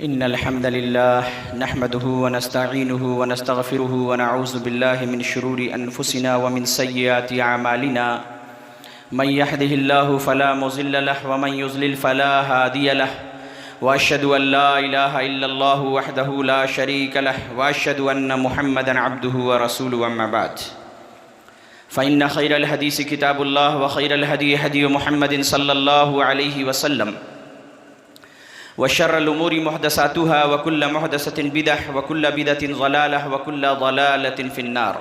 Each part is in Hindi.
इन्नल हम्दुलिल्लाह नहमदुहु व नस्तईनुहु व नस्तगफिरुहु व नऊज़ु बिल्लाहि मिन शुरूरि अनफुसिना व मिन सय्यिआति अमालिना मन यहदिहिल्लाहु फला मुज़िल्ल लहु व मन युज़लिल फला हादिय लहु व अशहदु अन ला इलाहा इल्लल्लाहु वहदहु ला शरीक लहु व अशहदु अन्न मुहम्मदन अब्दुहु व रसूलुहु अम्मा बाद फ़इन्न खैरल हदीस किताबुल्लाह व खैरल हदी हदी मुहम्मदिन सल्लल्लाहु अलैहि वसल्लम व शर्रल उमूरि मुहदसातुहा व कुल्ल मुहदसतिन बिदअह व कुल्ल बिदअतिन ज़लालह व कुल्ल ज़लालतिन फिन्नार।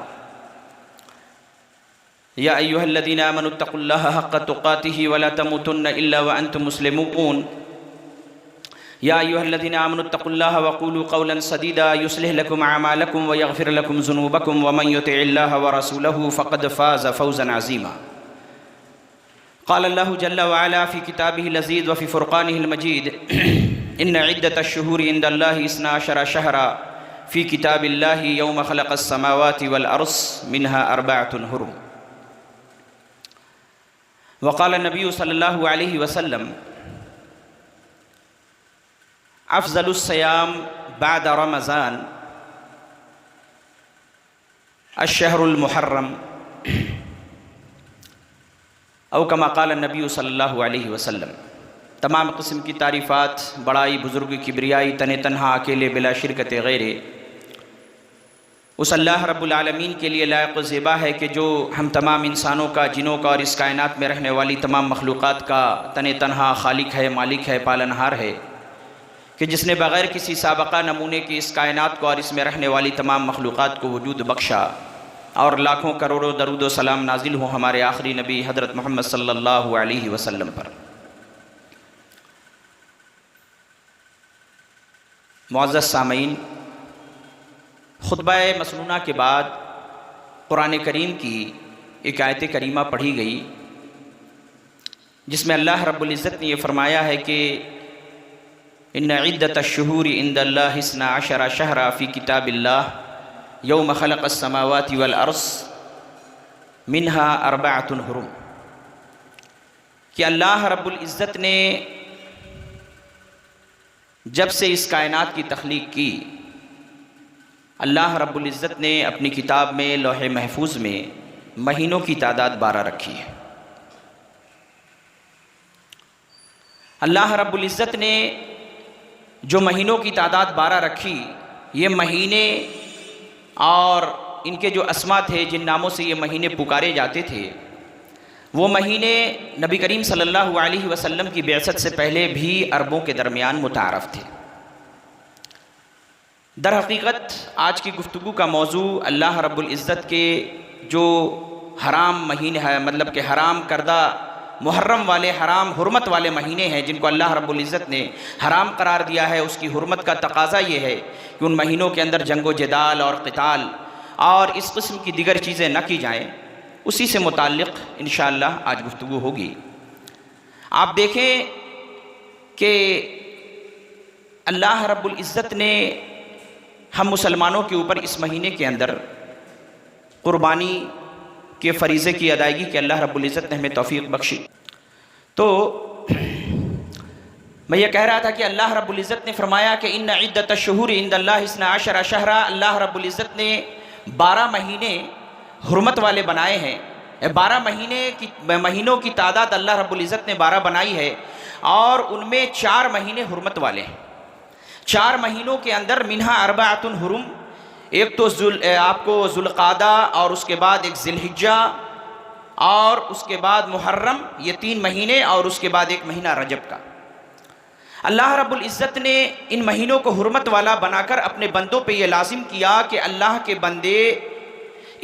या अय्युहल्लज़ीना आमनुत्तक़ुल्लाह हक़्क़ तुक़ातिहि व ला तमूतुन्न इल्ला व अंतुम मुस्लिमून। या अय्युहल्लज़ीना आमनुत्तक़ुल्लाह व क़ूलू क़ौलन सदीदा युस्लिह लकुम अमालकुम व यग़फ़िर लकुम ज़ुनूबकुम व मन युतिइल्लाह व रसूलहु फ़क़द फ़ाज़ फ़ौज़न अज़ीमा। क़ाल अल्लाहु जल्ल व अला फ़ी किताबिहिल अज़ीज़ व फ़ी फ़ुरक़ानिहिल मजीद इन्न इद्दतश शुहूरि इंदल्लाहि इस्ना अशरा शहरा फ़ी किताबिल्लाहि यौम ख़लक़स समावाति वल अर्ज़ मिन्हा अर्बअतुन हुरुम। व क़ाल नबी सल्लल्लाहु अलैहि वसल्लम अफ़ज़लुस सियाम बाद रमज़ान अश-शहरुल मुहर्रम औ कमा क़ाल नबी सल्लल्लाहु अलैहि वसल्लम। तमाम किस्म की तारीफ़ात, बड़ाई, बुज़ुर्ग, किब्रियाई, तने तन्हा, अकेले, बिला शिरकत गैरे उस अल्लाह रब्बुल आलमीन के लिए लायक़ व ज़ेबा है कि जो हम तमाम इंसानों का, जिनों का और इस कायनात में रहने वाली तमाम मखलूक़ात का तने तन्हा खालिक है, मालिक है, पालनहार है, कि जिसने बग़ैर किसी साबक़ा नमूने की इस कायनात को और इसमें रहने वाली तमाम मखलूक़ात को वजूद बख्शा और लाखों करोड़ों दरूद व सलाम नाजिल हो हमारे आखिरी नबी हज़रत मोहम्मद सल्लल्लाहु अलैहि वसल्लम पर। मुअज़्ज़ज़ सामीन, खुतबा मसनूना के बाद कुरान करीम की एक आयत करीमा पढ़ी गई जिसमें अल्लाह रब्बुल इज़्ज़त ने यह फरमाया है कि इन्न इद्दतश शुहूरि इंदल्लाहि इस्ना अशरा शहरा फ़ी किताबिल्लाह यौम ख़लक़स समावाति वल अर्ज़ मिन्हा अर्बअतुन हुरुम। कि अल्लाह रब्बुल इज़्ज़त ने जब से इस कायनात की तख्लीक की, अल्लाह रब्बुल इज़्ज़त ने अपनी किताब में लौहे महफूज में महीनों की तादाद 12 रखी है। अल्लाह रब्बुल इज़्ज़त ने जो महीनों की तादाद 12 रखी, ये महीने और इनके जो अस्मा थे, जिन नामों से ये महीने पुकारे जाते थे, वो महीने नबी करीम सल्लल्लाहु अलैहि वसल्लम की बिअसत से पहले भी अरबों के दरमियान मुतारफ़ थे। दर हकीकत आज की गुफ्तगू का मौजू अल्लाह रब्बुल इज़्ज़त के जो हराम महीने हैं, मतलब कि हराम करदा मुहर्रम वाले, हराम हुर्मत वाले महीने हैं जिनको अल्लाह रब्बुल इज़्ज़त ने हराम करार दिया है, उसकी हुर्मत का तकाज़ा ये है कि उन महीनों के अंदर जंगो जदाल और क़िताल और इस किस्म की दीगर चीज़ें न की जाएँ, उसी से मुताल्लिक़ इंशाअल्लाह आज गुफ्तगू होगी। आप देखें कि अल्लाह रब्बुल इज़्ज़त ने हम मुसलमानों के ऊपर इस महीने के अंदर क़ुरबानी के फ़रीज़े की अदायगी के अल्लाह रब्बुल इज़्ज़त ने हमें तौफ़ीक़ बख्शी। तो मैं ये कह रहा था कि अल्लाह रब्बुल इज़्ज़त ने फरमाया कि इन्न इद्दतश शुहूरि इंदल्लाहि इस्ना अशरा शहरा, अल्लाह रब्बुल इज़्ज़त ने 12 महीने हुर्मत वाले बनाए हैं। 12 महीनों की तादाद अल्लाह रब्बुल इज़्ज़त ने 12 बनाई है और उनमें 4 महीने हुर्मत वाले हैं। 4 महीनों के अंदर मिन्हा अर्बअतुन हुरुम, एक तो आपको ज़ुल्क़ादा और उसके बाद एक ज़िलहिज्जा और उसके बाद मुहर्रम, ये 3 महीने और उसके बाद एक महीना रजब का। अल्लाह रब्बुल इज़्ज़त ने इन महीनों को हुर्मत वाला बनाकर अपने बंदों पे ये लाजिम किया कि अल्लाह के बंदे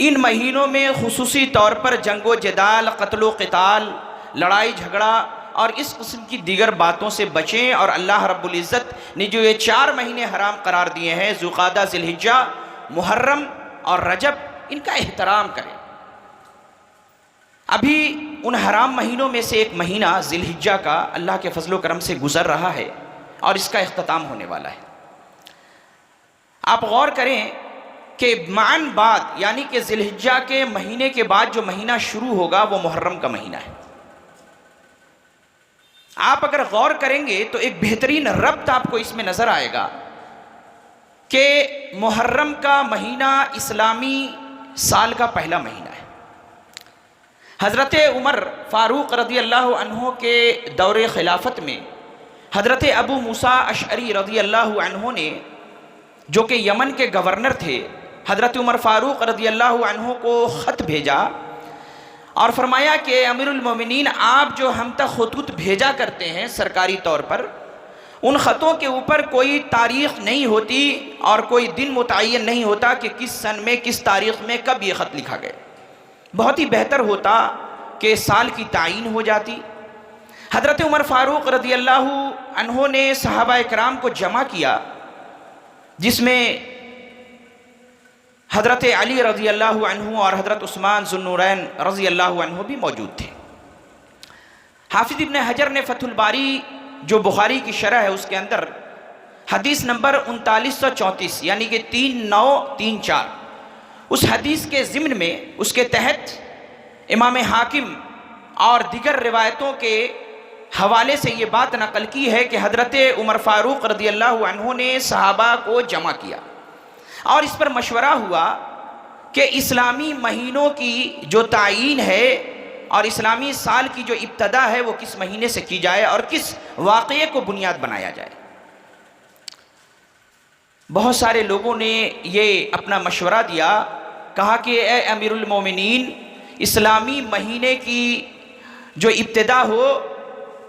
इन महीनों में खुसूसी तौर पर जंगो जदाल, क़त्लो क़िताल, लड़ाई झगड़ा और इस किस्म की दीगर बातों से बचें और अल्लाह रब्बुल इज़्ज़त ने जो ये 4 महीने हराम करार दिए हैं, ज़ुल्क़ादा, ज़िलहिज्जा, मुहर्रम और रजब, इनका एहतराम करें। अभी उन हराम महीनों में से एक महीना ज़िलहिज्जा का अल्लाह के फजलो करम से गुज़र रहा है और इसका इख्तिताम होने वाला है। आप गौर करें कि मान बाद, यानी कि ज़िलहिज्जा के महीने के बाद जो महीना शुरू होगा वो मुहर्रम का महीना है। आप अगर गौर करेंगे तो एक बेहतरीन रब्त आपको इसमें नजर आएगा कि मुहर्रम का महीना इस्लामी साल का पहला महीना है। हज़रत उमर फ़ारूक रज़ी अल्लाह अन्हु के दौरे खिलाफत में हज़रत अबू मूसा अशअरी रज़ी अल्लाह अन्हु ने, जो कि यमन के गवर्नर थे, हज़रत उमर फ़ारूक रज़ी अल्लाह अन्हु को ख़त भेजा और फरमाया कि अमीरुल मोमिनीन, आप जो हम तक खतूत भेजा करते हैं सरकारी तौर पर, उन ख़तों के ऊपर कोई तारीख़ नहीं होती और कोई दिन मुतय्यन नहीं होता कि किस सन में, किस तारीख़ में, कब ये ख़त लिखा गया। बहुत ही बेहतर होता कि साल की तायीन हो जाती। हज़रत उमर फ़ारूक रज़ी अल्लाह अन्हु ने सहाबा इकराम को जमा किया, जिसमें हज़रत अली रज़ी अल्लाह अन्हु और हज़रत उस्मान ज़ुन्नूरैन रज़ी अल्लाह अन्हु भी मौजूद थे। हाफिज़ इब्न हजर ने फ़तहुल बारी जो बुखारी की शरह है उसके अंदर हदीस नंबर 3934 यानी कि 3934 उस हदीस के ज़िम्न में, उसके तहत इमाम हाकिम और दिगर रिवायतों के हवाले से ये बात नकल की है कि हज़रत उमर फ़ारूक रज़ी अल्लाह अन्हु ने सहाबा को जमा किया और इस पर मशवरा हुआ कि इस्लामी महीनों की जो तायीन है और इस्लामी साल की जो इब्तदा है वो किस महीने से की जाए और किस वाक़ये को बुनियाद बनाया जाए। बहुत सारे लोगों ने ये अपना मशवरा दिया, कहा कि ए अमीरुल मोमिनीन, इस्लामी महीने की जो इब्तदा हो,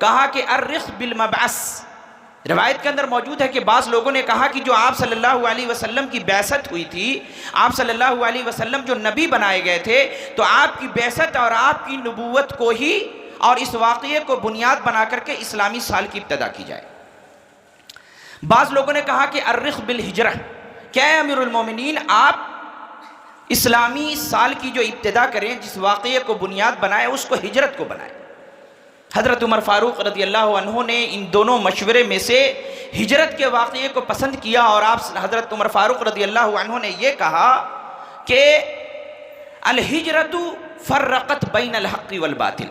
कहा कि अर्रिख बिल मबअस। रिवायत के अंदर मौजूद है कि बाज़ लोगों ने कहा कि जो आप सल्लल्लाहु अलैहि वसल्लम की बैसत हुई थी, आप सल्लल्लाहु अलैहि वसल्लम जो नबी बनाए गए थे, तो आपकी बैसत और आपकी नबूवत को ही और इस वाक़ये को बुनियाद बना करके इस्लामी साल की इब्तदा की जाए। बाज़ लोगों ने कहा कि अर्रिख बिल हिजरा, क्या है अमीरुल मोमिनीन, आप इस्लामी साल की जो इब्तदा करें, जिस वाक़ये को बुनियाद बनाए उसको हिजरत को बनाए। हज़रत उमर फ़ारूक रज़ी अल्लाह अन्हु ने इन दोनों मशवरे में से हिजरत के वाक़ये को पसंद किया और आप हज़रत उमर फ़ारूक रज़ी अल्लाह अन्हु ने यह कहा कि अल हिजरतु फ़र्रक़त बैन अल हक़्क़ि वल बातिल,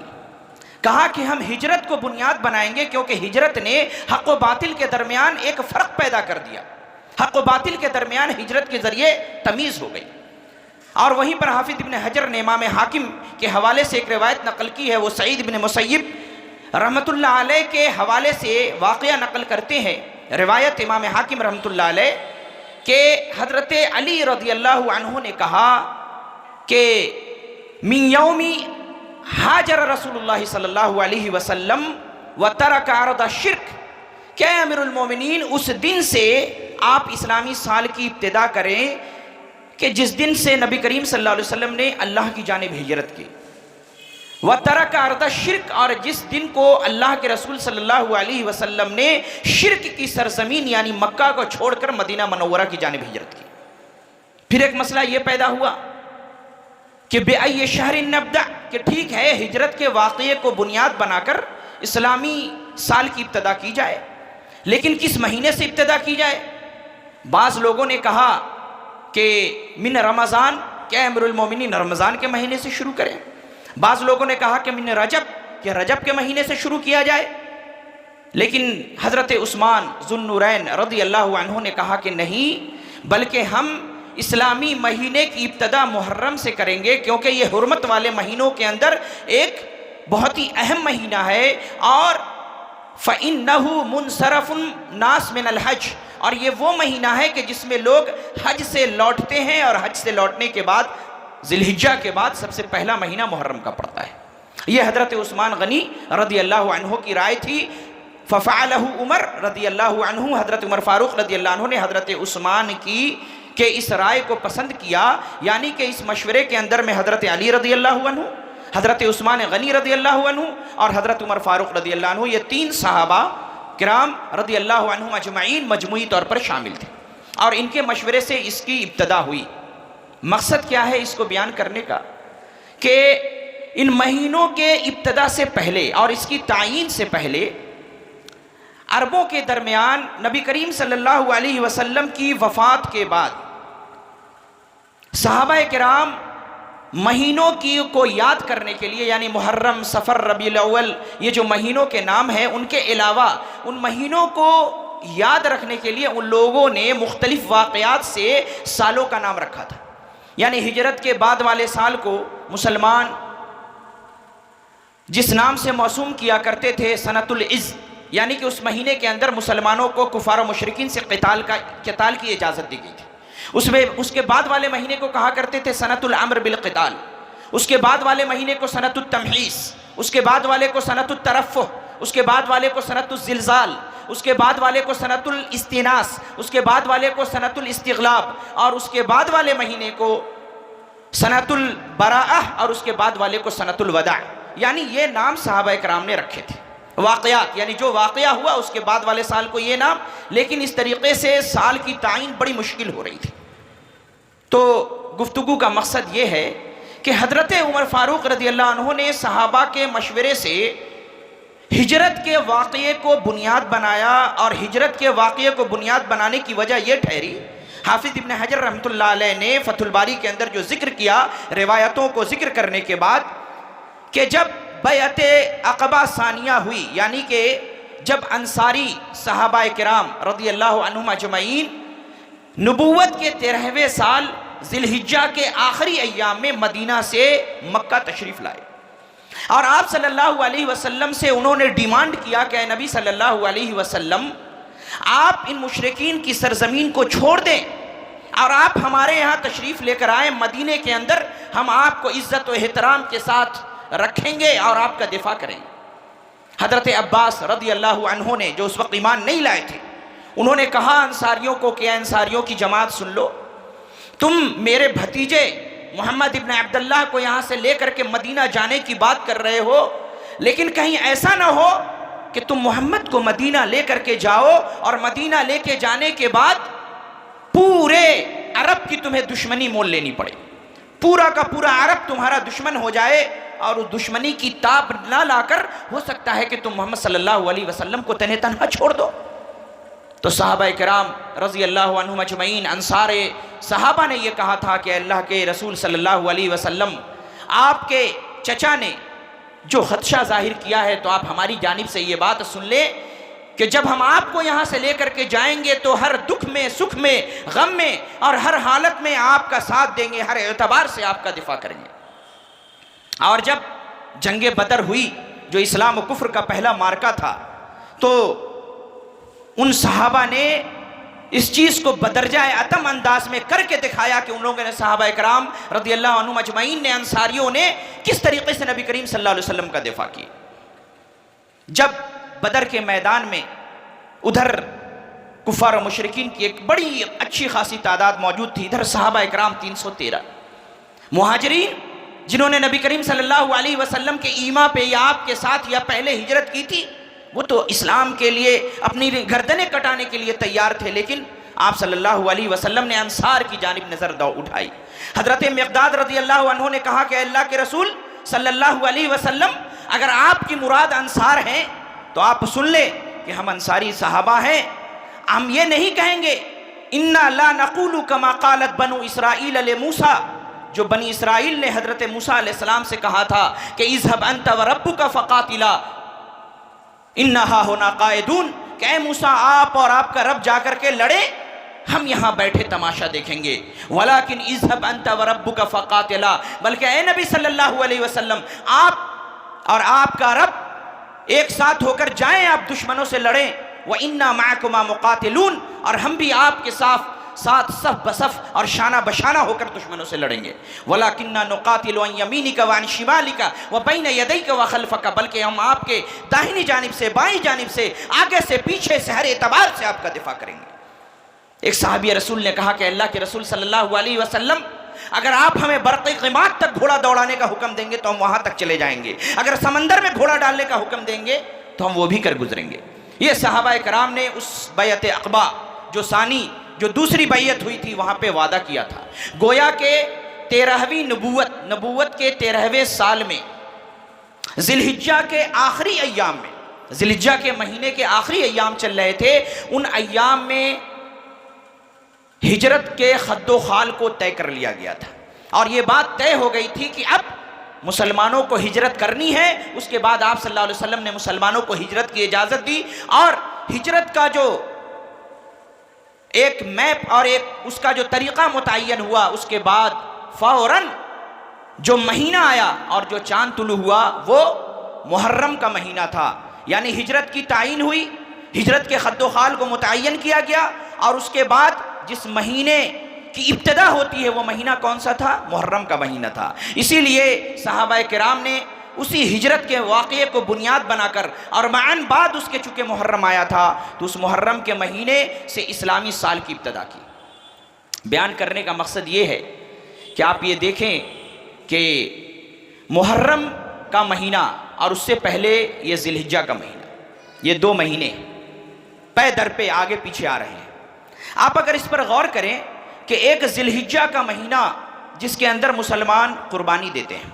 कहा कि हम हिजरत को बुनियाद बनाएंगे क्योंकि हिजरत ने हक़ व बातिल के दरमियान एक फ़र्क पैदा कर दिया। हक़ व बातिल के दरमियान हिजरत के ज़रिए तमीज़ हो गई। और वहीं पर हाफिज़ इब्न हजर ने इमाम हाकिम के हवाले से एक रिवायत नकल की है, वो सईद इब्न मुसय्यब रहमतुल्लाह अलैह के हवाले से वाक़या नकल करते हैं। रिवायत इमाम हाकिम रहमतुल्लाह अलैह के हज़रत अली रज़ी अल्लाह अन्हु ने कहा कि मिन यौमी हाजर रसूलुल्लाह सल्लल्लाहु अलैहि वसल्लम व तरक अर्द शिर्क, क्या अमीरुल मोमिनीन, उस दिन से आप इस्लामी साल की इब्तिदा करें कि जिस दिन से नबी करीम सल्लल्लाहु अलैहि वसल्लम ने अल्लाह की जानिब हिजरत की, व तरक अर्द शिर्क, और जिस दिन को अल्लाह के रसूल सल्लल्लाहु अलैहि वसल्लम ने शिर्क की सरजमीन यानी मक्का को छोड़कर मदीना मनव्वरा की जानिब हिजरत की। फिर एक मसला ये पैदा हुआ कि बेअय्य शहरिन नब्दा, कि ठीक है हिजरत के वाक़ये को बुनियाद बनाकर इस्लामी साल की इब्तदा की जाए, लेकिन किस महीने से इब्तदा की जाए। बाज़ लोगों ने कहा कि मिन रमज़ान, क्या अमीरुल मोमिनीन रमज़ान के महीने से शुरू करें। बाज़ लोगों ने कहा कि मिन रजब, कि रजब के महीने से शुरू किया जाए। लेकिन हज़रत उस्मान ज़ुन्नूरैन रज़ी अल्लाह अन्हु ने कहा कि नहीं, बल्कि हम इस्लामी महीने की इब्तदा मुहर्रम से करेंगे क्योंकि ये हुर्मत वाले महीनों के अंदर एक बहुत ही अहम महीना है। और फ़इन्नहु मुनसरफ़ुन नास मिनल हज, और ये वो महीना है कि जिसमें लोग हज से लौटते हैं और हज से लौटने के बाद ज़िलहिज्जा के बाद सबसे पहला महीना मुहर्रम का पड़ता है। ये हज़रत उस्मान गनी रज़ी अल्लाह अन्हु की राय थी। फ़फ़अलहु उमर रज़ी अल्लाह अन्हु, हज़रत उमर फ़ारूक रज़ी अल्लाह अन्हु ने हज़रत उस्मान की के इस राय को पसंद किया, यानी कि इस मशवरे के अंदर में हज़रत अली रज़ी अल्लाह अन्हु, हज़रत उस्मान गनी रज़ी अल्लाह अन्हु और हज़रत उमर फ़ारूक रज़ी अल्लाह अन्हु, ये तीन सहाबा किराम रज़ी अल्लाह अन्हुम अजमईन मजमूई तौर पर शामिल थे और इनके मशवरे से इसकी इब्तदा हुई। मकसद क्या है इसको बयान करने का कि इन महीनों के इब्तदा से पहले और इसकी तायीन से पहले अरबों के दरमियान नबी करीम सल्लल्लाहु अलैहि वसल्लम की वफ़ात के बाद सहाबा किराम महीनों की को याद करने के लिए, यानी मुहर्रम, सफ़र, रबीउल अव्वल, ये जो महीनों के नाम हैं, उनके अलावा उन महीनों को याद रखने के लिए उन लोगों ने मुख्तलिफ वाक़यात से सालों का नाम रखा था। यानी हिजरत के बाद वाले साल को मुसलमान जिस नाम से मौसूम किया करते थे, सनतुल इज़्ज़, यानी कि उस महीने के अंदर मुसलमानों को कुफार और मुशरिकीन से क़िताल की इजाज़त दी गई थी। उसके बाद वाले महीने को कहा करते थे सनतुल अम्र बिल क़िताल, उसके बाद वाले महीने को सनतुल तमहीस, उसके बाद वाले को सनतुल तरफ़ुह, उसके बाद वाले को सनतुल ज़िलज़ाल, उसके बाद वाले को सनतुल इस्तिनास, उसके बाद वाले को सनतुल इस्तिग़लाब, और उसके बाद वाले महीने को सनतुल बराअह, और उसके बाद वाले को सनतुल वदा। यानी ये नाम सहाबा इकराम ने रखे थे। वाक़यात यानी जो वाक़या हुआ उसके बाद वाले साल को ये नाम, लेकिन इस तरीक़े से साल की तायीन बड़ी मुश्किल हो रही थी। तो गुफ्तगू का मकसद ये है कि हज़रत उमर फ़ारूक रज़ियल्लाहु अन्हु ने सहाबा के मशवरे से हिजरत के वाक़ये को बुनियाद बनाया, और हिजरत के वाक़ये को बुनियाद बनाने की वजह यह ठहरी, हाफिज़ इब्न हजर रहमतुल्लाह अलैह ने फ़तहुल बारी के अंदर जो ज़िक्र किया रिवायतों को ज़िक्र करने के बाद, कि जब बैअत अक़बा सानिया हुई, यानी कि जब अंसारी सहाबाए किराम रज़ियल्लाहु अन्हुम अजमईन नबूवत के 13वें साल ज़िलहिज्जा के आखिरी अय्याम में मदीना से मक्का तशरीफ़ लाए, और आप सल्लल्लाहु अलैहि वसल्लम से उन्होंने डिमांड किया कि नबी सल्लल्लाहु अलैहि वसल्लम, आप इन मुशरिकीन की सरजमीन को छोड़ दें और आप हमारे यहाँ तशरीफ़ लेकर आए, मदीने के अंदर हम आपको इज़्ज़त व एहतराम के साथ रखेंगे और आपका दिफा करेंगे। हज़रत अब्बास रज़ियल्लाहु अन्हु ने, जो उस वक्त ईमान नहीं लाए थे, उन्होंने कहा अंसारियों को कि अंसारियों की जमात सुन लो, तुम मेरे भतीजे मोहम्मद इब्न अब्दुल्लाह को यहाँ से लेकर के मदीना जाने की बात कर रहे हो, लेकिन कहीं ऐसा ना हो कि तुम मोहम्मद को मदीना लेकर के जाओ और मदीना लेके जाने के बाद पूरे अरब की तुम्हें दुश्मनी मोल लेनी पड़े, पूरा का पूरा अरब तुम्हारा दुश्मन हो जाए, और उस दुश्मनी की ताब ना लाकर हो सकता है कि तुम मोहम्मद सल्लल्लाहु अलैहि वसल्लम को तने तन्हा छोड़ दो। तो सहाबा किराम रज़ियल्लाहु अन्हुम अजमईन, अंसारे सहाबा ने यह कहा था कि अल्लाह के रसूल सल्लल्लाहु अलैहि वसल्लम, आपके चचा ने जो खदशा जाहिर किया है, तो आप हमारी जानिब से ये बात सुन ले कि जब हम आपको यहाँ से लेकर के जाएंगे तो हर दुख में, सुख में, गम में और हर हालत में आपका साथ देंगे, हर एतबार से आपका दिफा करेंगे। और जब जंगे बदर हुई, जो इस्लाम और कुफ्र का पहला मार्का था, तो उन सहाबा ने इस चीज़ को बदरजाए अतम अंदाज में करके दिखाया कि उन लोगों ने, सहाबा इकराम रज़ियल्लाहु अन्हुम अजमईन ने, अंसारियों ने किस तरीके से नबी करीम सल्लल्लाहु अलैहि वसल्लम का दिफा किया। जब बदर के मैदान में उधर कुफार और मुशरिकीन की एक बड़ी अच्छी खासी तादाद मौजूद थी, इधर सहाबा इकराम 313 मुहाजिरीन जिन्होंने नबी करीम सल्लल्लाहु अलैहि वसल्लम के ईमा पे या आपके साथ या पहले हिजरत की थी, वो तो इस्लाम के लिए अपनी गर्दनें कटाने के लिए तैयार थे, लेकिन आप सल्लल्लाहु अलैहि वसल्लम ने अंसार की जानिब नज़र उठाई। हज़रत मिक़दाद रज़ियल्लाहु अन्हु ने कहा कि अल्लाह के रसूल सल्लल्लाहु अलैहि वसल्लम, अगर आपकी मुराद अंसार हैं तो आप सुन ले कि हम अंसारी सहाबा हैं, हम ये नहीं कहेंगे इन्ना ला नक़ूलु कमा क़ालत बनु इसराईल ले मूसा, जो बनी इसराइल ने हज़रत मूसा अलैहिस्सलाम से कहा था कि इज़हब अंत व रब्बुका फ़क़ातिला इन्ना हाहुना क़ाइदून, कि मूसा आप और आपका रब जाकर के लड़े, हम यहाँ बैठे तमाशा देखेंगे। वलाकिन इज़हब अंत व रब्बुका फ़क़ातिला, बल्कि ए नबी सल्लल्लाहु अलैहि वसल्लम, आप और आपका रब एक साथ होकर जाएं, आप दुश्मनों से लड़ें। व इन्ना मअकुमा मुक़ातिलून, और हम भी आपके साथ सफ बसफ और शाना बशाना होकर दुश्मनों से लड़ेंगे। वलाकिन्ना नुक़ातिलु अन यमीनिका व अन शिमालिका व बैन यदैका व खल्फका, बल्कि हम आपके दाहिनी जानिब से, बाईं जानिब से, आगे से, पीछे से, हर एतबार से आपका दिफा करेंगे। एक सहाबी रसूल ने कहा कि अल्लाह के रसूल सल्लल्लाहु अलैहि वसल्लम, अगर आप हमें बरक़े क़िमात तक घोड़ा दौड़ाने का हुक्म देंगे तो हम वहाँ तक चले जाएंगे, अगर समंदर में घोड़ा डालने का हुक्म देंगे तो हम वो भी कर गुजरेंगे। ये सहाबा किराम ने उस बैअत अक़बा, जो दूसरी बैयत हुई थी, वहाँ पे वादा किया था। गोया के 13वीं नबूवत के 13वें साल में ज़िलहिज्जा के आखिरी अय्याम में, ज़िलहिज्जा के महीने के आखिरी अय्याम चल रहे थे, उन अय्याम में हिजरत के खद्दो खाल को तय कर लिया गया था। और ये बात तय हो गई थी कि अब मुसलमानों को हिजरत करनी है। उसके बाद आप सल्लल्लाहु अलैहि वसल्लम ने मुसलमानों को हिजरत की इजाज़त दी और हिजरत का जो एक मैप और एक उसका जो तरीक़ा मुतय्यन हुआ, उसके बाद फ़ौरन जो महीना आया और जो चांद तुलू हुआ वो मुहर्रम का महीना था। यानी हिजरत की तायीन हुई, हिजरत के खद्दो खाल को मुतय्यन किया गया और उसके बाद जिस महीने की इब्तिदा होती है वो महीना कौन सा था? मुहर्रम का महीना था। इसीलिए सहाबाए किराम ने उसी हिजरत के वाक़ये को बुनियाद बनाकर और माअन बाद उसके चूँकि मुहर्रम आया था तो उस मुहर्रम के महीने से इस्लामी साल की इब्तिदा की। बयान करने का मकसद ये है कि आप ये देखें कि मुहर्रम का महीना और उससे पहले ये ज़िलहिज्जा का महीना, ये 2 महीने पै दर पे आगे पीछे आ रहे हैं। आप अगर इस पर गौर करें कि एक ज़िलहिज्जा का महीना जिसके अंदर मुसलमान कुर्बानी देते हैं,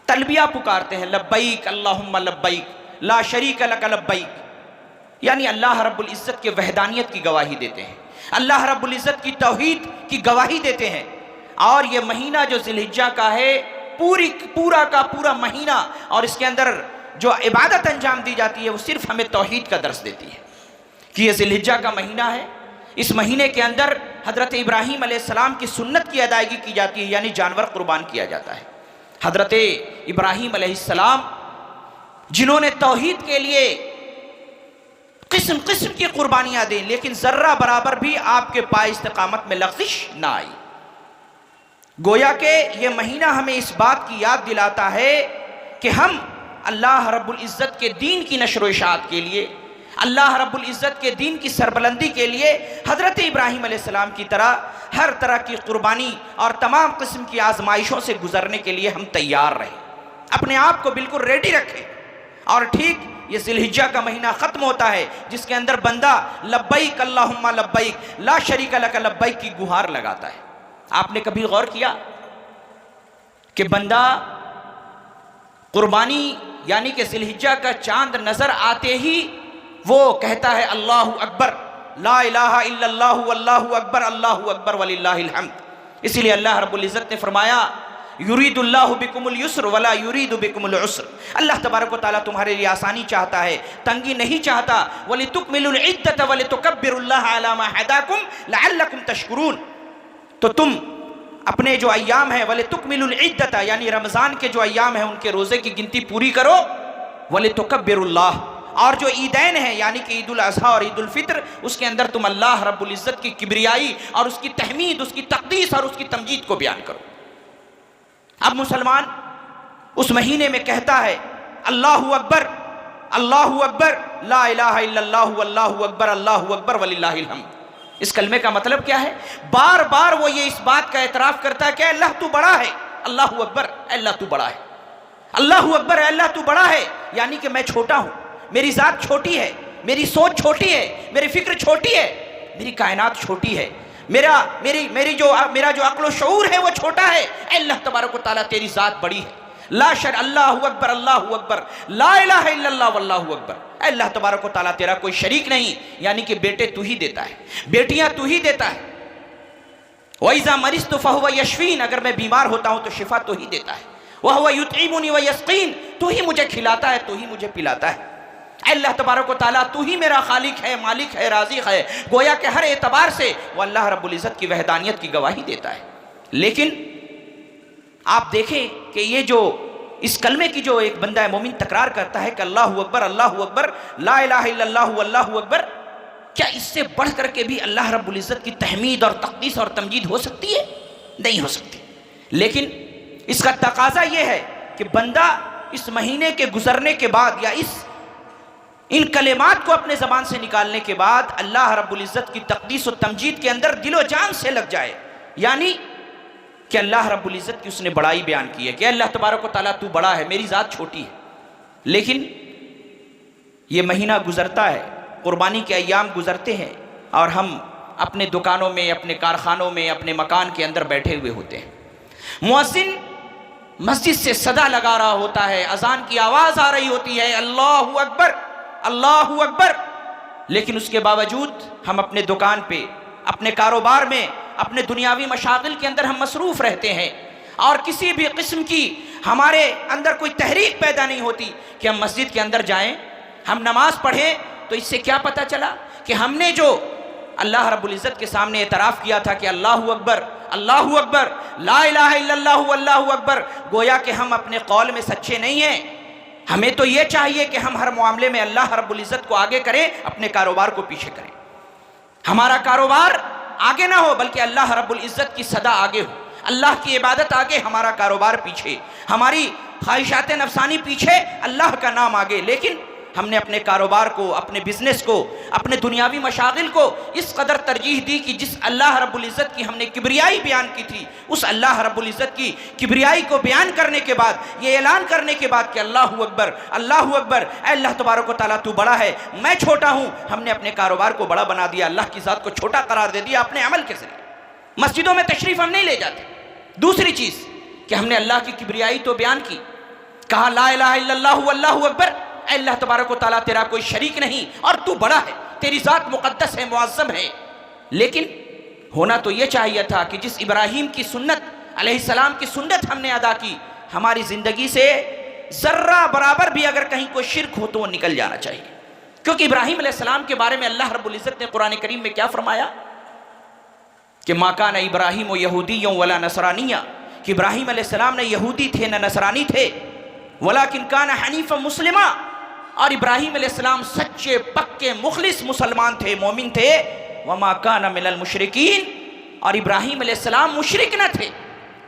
तलबिया पुकारते हैं, लब्बैक अल्लाहुम्मा लब्बैक ला शरीक लक लब्बैक, यानी अल्लाह रब्बुल इज़्ज़त के वहदानियत की गवाही देते हैं, अल्लाह रब्बुल इज़्ज़त की तौहीद की गवाही देते हैं। और ये महीना जो ज़िलहिज्जा का है पूरा का पूरा महीना और इसके अंदर जो इबादत अंजाम दी जाती है वो सिर्फ हमें तौहीद का दर्स देती है कि ये ज़िलहिज्जा का महीना है। इस महीने के अंदर हज़रत इब्राहीम अलैहिस्सलाम की सुन्नत की अदायगी की जाती है, यानी जानवर कुर्बान किया जाता है। हज़रत इब्राहीम अलैहिस्सलाम जिन्होंने तौहीद के लिए किस्म किस्म की कुर्बानियाँ दी, लेकिन ज़र्रा बराबर भी आपके पाए इस्तिकामत में लग़ज़िश ना आई। गोया के ये महीना हमें इस बात की याद दिलाता है कि हम अल्लाह रब्बुल इज़्ज़त के दीन की नशर व इशाअत के लिए, अल्लाह रब्बुल इज़्ज़त के दीन की सरबलंदी के लिए हज़रत इब्राहीम अलैहिस्सलाम की तरह हर तरह की कुर्बानी और तमाम किस्म की आजमाइशों से गुजरने के लिए हम तैयार रहें, अपने आप को बिल्कुल रेडी रखें। और ठीक ये ज़िलहिज्जा का महीना ख़त्म होता है जिसके अंदर बंदा लब्बैक अल्लाहुम्मा लब्बैक ला शरीक लक लब्बैक की गुहार लगाता है। आपने कभी गौर किया कि बंदा कुर्बानी यानी कि ज़िलहिज्जा का चांद नज़र आते ही वो कहता है अल्लाहु अकबर, ला इलाहा इल्लल्लाहु वल्लाहु अकबर वलिल्लाहिल हम्द। इसीलिए अल्लाह रब्बुल इज़्ज़त ने फरमाया युरीदुल्लाहु बिकुमुल युस्र वला युरीदु बिकुमुल उस्र, अल्लाह तबारक व तआला तुम्हारे लिए आसानी चाहता है, तंगी नहीं चाहता। वलितुकमिलुल इद्दत वलितुकब्बिरुल्लाह अला मा हदाकुम लअल्लकुम तशकुरून, तो तुम अपने जो अय्याम है वलितुकमिलुल इद्दत यानी रमज़ान के जो अय्याम है उनके रोज़े की गिनती पूरी करो, वलितुकब्बिरुल्लाह, और जो ईदैन है यानी कि ईद उल अज़हा और ईद उल फित्र उसके अंदर तुम अल्लाह रब्बुल इज़्ज़त की किब्रियाई और उसकी तहमीद, उसकी तक़दीस और उसकी तमजीद को बयान करो। अब मुसलमान उस महीने में कहता है अल्लाहु अकबर ला इलाहा इल्लल्लाहु वल्लाहु अकबर वलिल्लाहिल हम्द। इस कलमे का मतलब क्या है? बार बार वो ये इस बात का एतराफ़ करता है कि अल्लाह तू बड़ा है, अल्लाहु अकबर, अल्लाह तू बड़ा है, अल्लाहु अकबर, अल्लाह तू बड़ा है, यानी कि मैं छोटा हूँ, मेरी ज़ात छोटी है, मेरी सोच छोटी है, मेरी फ़िक्र छोटी है, मेरी कायनात छोटी है, मेरा जो अक्ल शऊर है वो छोटा है। अल्लाह तबारक व तआला तेरी ज़ात बड़ी है। ला शर अल्लाहु अकबर ला इलाहा इल्लल्लाह वल्लाहु अकबर, अल्लाह तबारक व तआला तेरा कोई शरीक नहीं, यानी कि बेटे तू ही देता है, बेटियां तू ही देता है। वइज़ा मरिज़्तु फहुव यशफ़ीन, अगर मैं बीमार होता हूँ तो शिफा तू ही देता है। वहुव युतईमुनी व यस्क़ीन, तू ही मुझे खिलाता है, तू ही मुझे पिलाता है। अल्लाह तबारक व तआला तू ही मेरा खालिक है, मालिक है, राज़िक़ है। गोया के हर एतबार से वो अल्लाह रब्बुल इज़्ज़त की वहदानियत की गवाही देता है। लेकिन आप देखें कि ये जो इस कलमे की जो एक बंदा मोमिन तकरार करता है कि अल्लाहु अकबर ला इलाहा इल्लल्लाहु वल्लाहु अकबर, क्या इससे बढ़ करके भी अल्लाह रब्बुल इज़्ज़त की तहमीद और तक़दीस और तमजीद हो सकती है? नहीं हो सकती। लेकिन इसका तकाजा ये है कि बंदा इस महीने के गुजरने के बाद या इन कलेमात को अपने ज़बान से निकालने के बाद अल्लाह रब्बुल इज़्ज़त की तक़दीस और तमजीद के अंदर दिलो जान से लग जाए, यानी कि अल्लाह रब्बुल इज़्ज़त की उसने बड़ाई बयान की है कि अल्लाह तबारक व तआला तू बड़ा है, मेरी ज़ात छोटी है। लेकिन ये महीना गुज़रता है, कुर्बानी के अय्याम गुज़रते हैं और हम अपने दुकानों में, अपने कारखानों में, अपने मकान के अंदर बैठे हुए होते हैं। मुअज़्ज़िन मस्जिद से सदा लगा रहा होता है, अज़ान की आवाज़ आ रही होती है अल्लाहु अकबर अल्लाहु अकबर, लेकिन उसके बावजूद हम अपने दुकान पे, अपने कारोबार में, अपने दुनियावी मशागिल के अंदर हम मसरूफ़ रहते हैं और किसी भी किस्म की हमारे अंदर कोई तहरीक पैदा नहीं होती कि हम मस्जिद के अंदर जाएं, हम नमाज पढ़ें। तो इससे क्या पता चला कि हमने जो अल्लाह रब्बुल इज़्ज़त के सामने एतराफ़ किया था कि अल्लाहु अकबर, अल्लाहु अकबर, ला इलाहा इल्लल्लाहु अल्लाहु अकबर, गोया कि हम अपने कौल में सच्चे नहीं हैं। हमें तो ये चाहिए कि हम हर मामले में अल्लाह रब्बुल इज़्ज़त को आगे करें, अपने कारोबार को पीछे करें। हमारा कारोबार आगे ना हो बल्कि अल्लाह रब्बुल इज़्ज़त की सदा आगे हो, अल्लाह की इबादत आगे, हमारा कारोबार पीछे, हमारी ख्वाहिशात नफसानी पीछे, अल्लाह का नाम आगे। लेकिन हमने अपने कारोबार को, अपने बिजनेस को, अपने दुनियावी मशागिल को इस कदर तरजीह दी कि जिस अल्लाह रब्बुल इज़्ज़त की हमने किब्रियाई बयान की थी, उस अल्लाह रब्बुल इज़्ज़त की किब्रियाई को बयान करने के बाद, ये ऐलान करने के बाद कि अल्लाहु अकबर, अल्लाहु अकबर, अल्लाह तबारक व तआला तू बड़ा है, मैं छोटा हूँ, हमने अपने कारोबार को बड़ा बना दिया, अल्लाह की ज़ात को छोटा करार दे दिया अपने अमल के ज़रिए। मस्जिदों में तशरीफ़ हम नहीं ले जाते। दूसरी चीज़ कि हमने अल्लाह की किब्रियाई तो बयान की, कहा ला इलाहा इल्लल्लाहु अल्लाहु अकबर, अल्लाह तबारक व तआला तेरा कोई शरीक नहीं और तू बड़ा है, तेरी ज़ात मुक़द्दस है, मुअज़्ज़म है। लेकिन होना तो ये चाहिए था कि जिस इब्राहीम की सुन्नत अलैहिस्सलाम की सुन्नत हमने अदा की, हमारी ज़िंदगी से ज़र्रा बराबर भी अगर कहीं कोई शिर्क हो तो वो निकल जाना चाहिए। क्योंकि इब्राहीम अलैहिस्सलाम के बारे में अल्लाह रब्बुल इज़्ज़त ने कुरान करीम में क्या फरमाया कि मा कान इब्राहीम यहूदिय्यन वला नसरानिया, कि इब्राहीम अलैहिस्सलाम न यहूदी थे न नसरानी थे, वलाकिन कान हनीफ़ मुस्लिमा, और इब्राहीम अलैहिस्सलाम सच्चे पक्के मुखलिस मुसलमान थे, मोमिन थे। वमा कान मिनल मुशरिकीन, और इब्राहीम अलैहिस्सलाम मुशरिक न थे।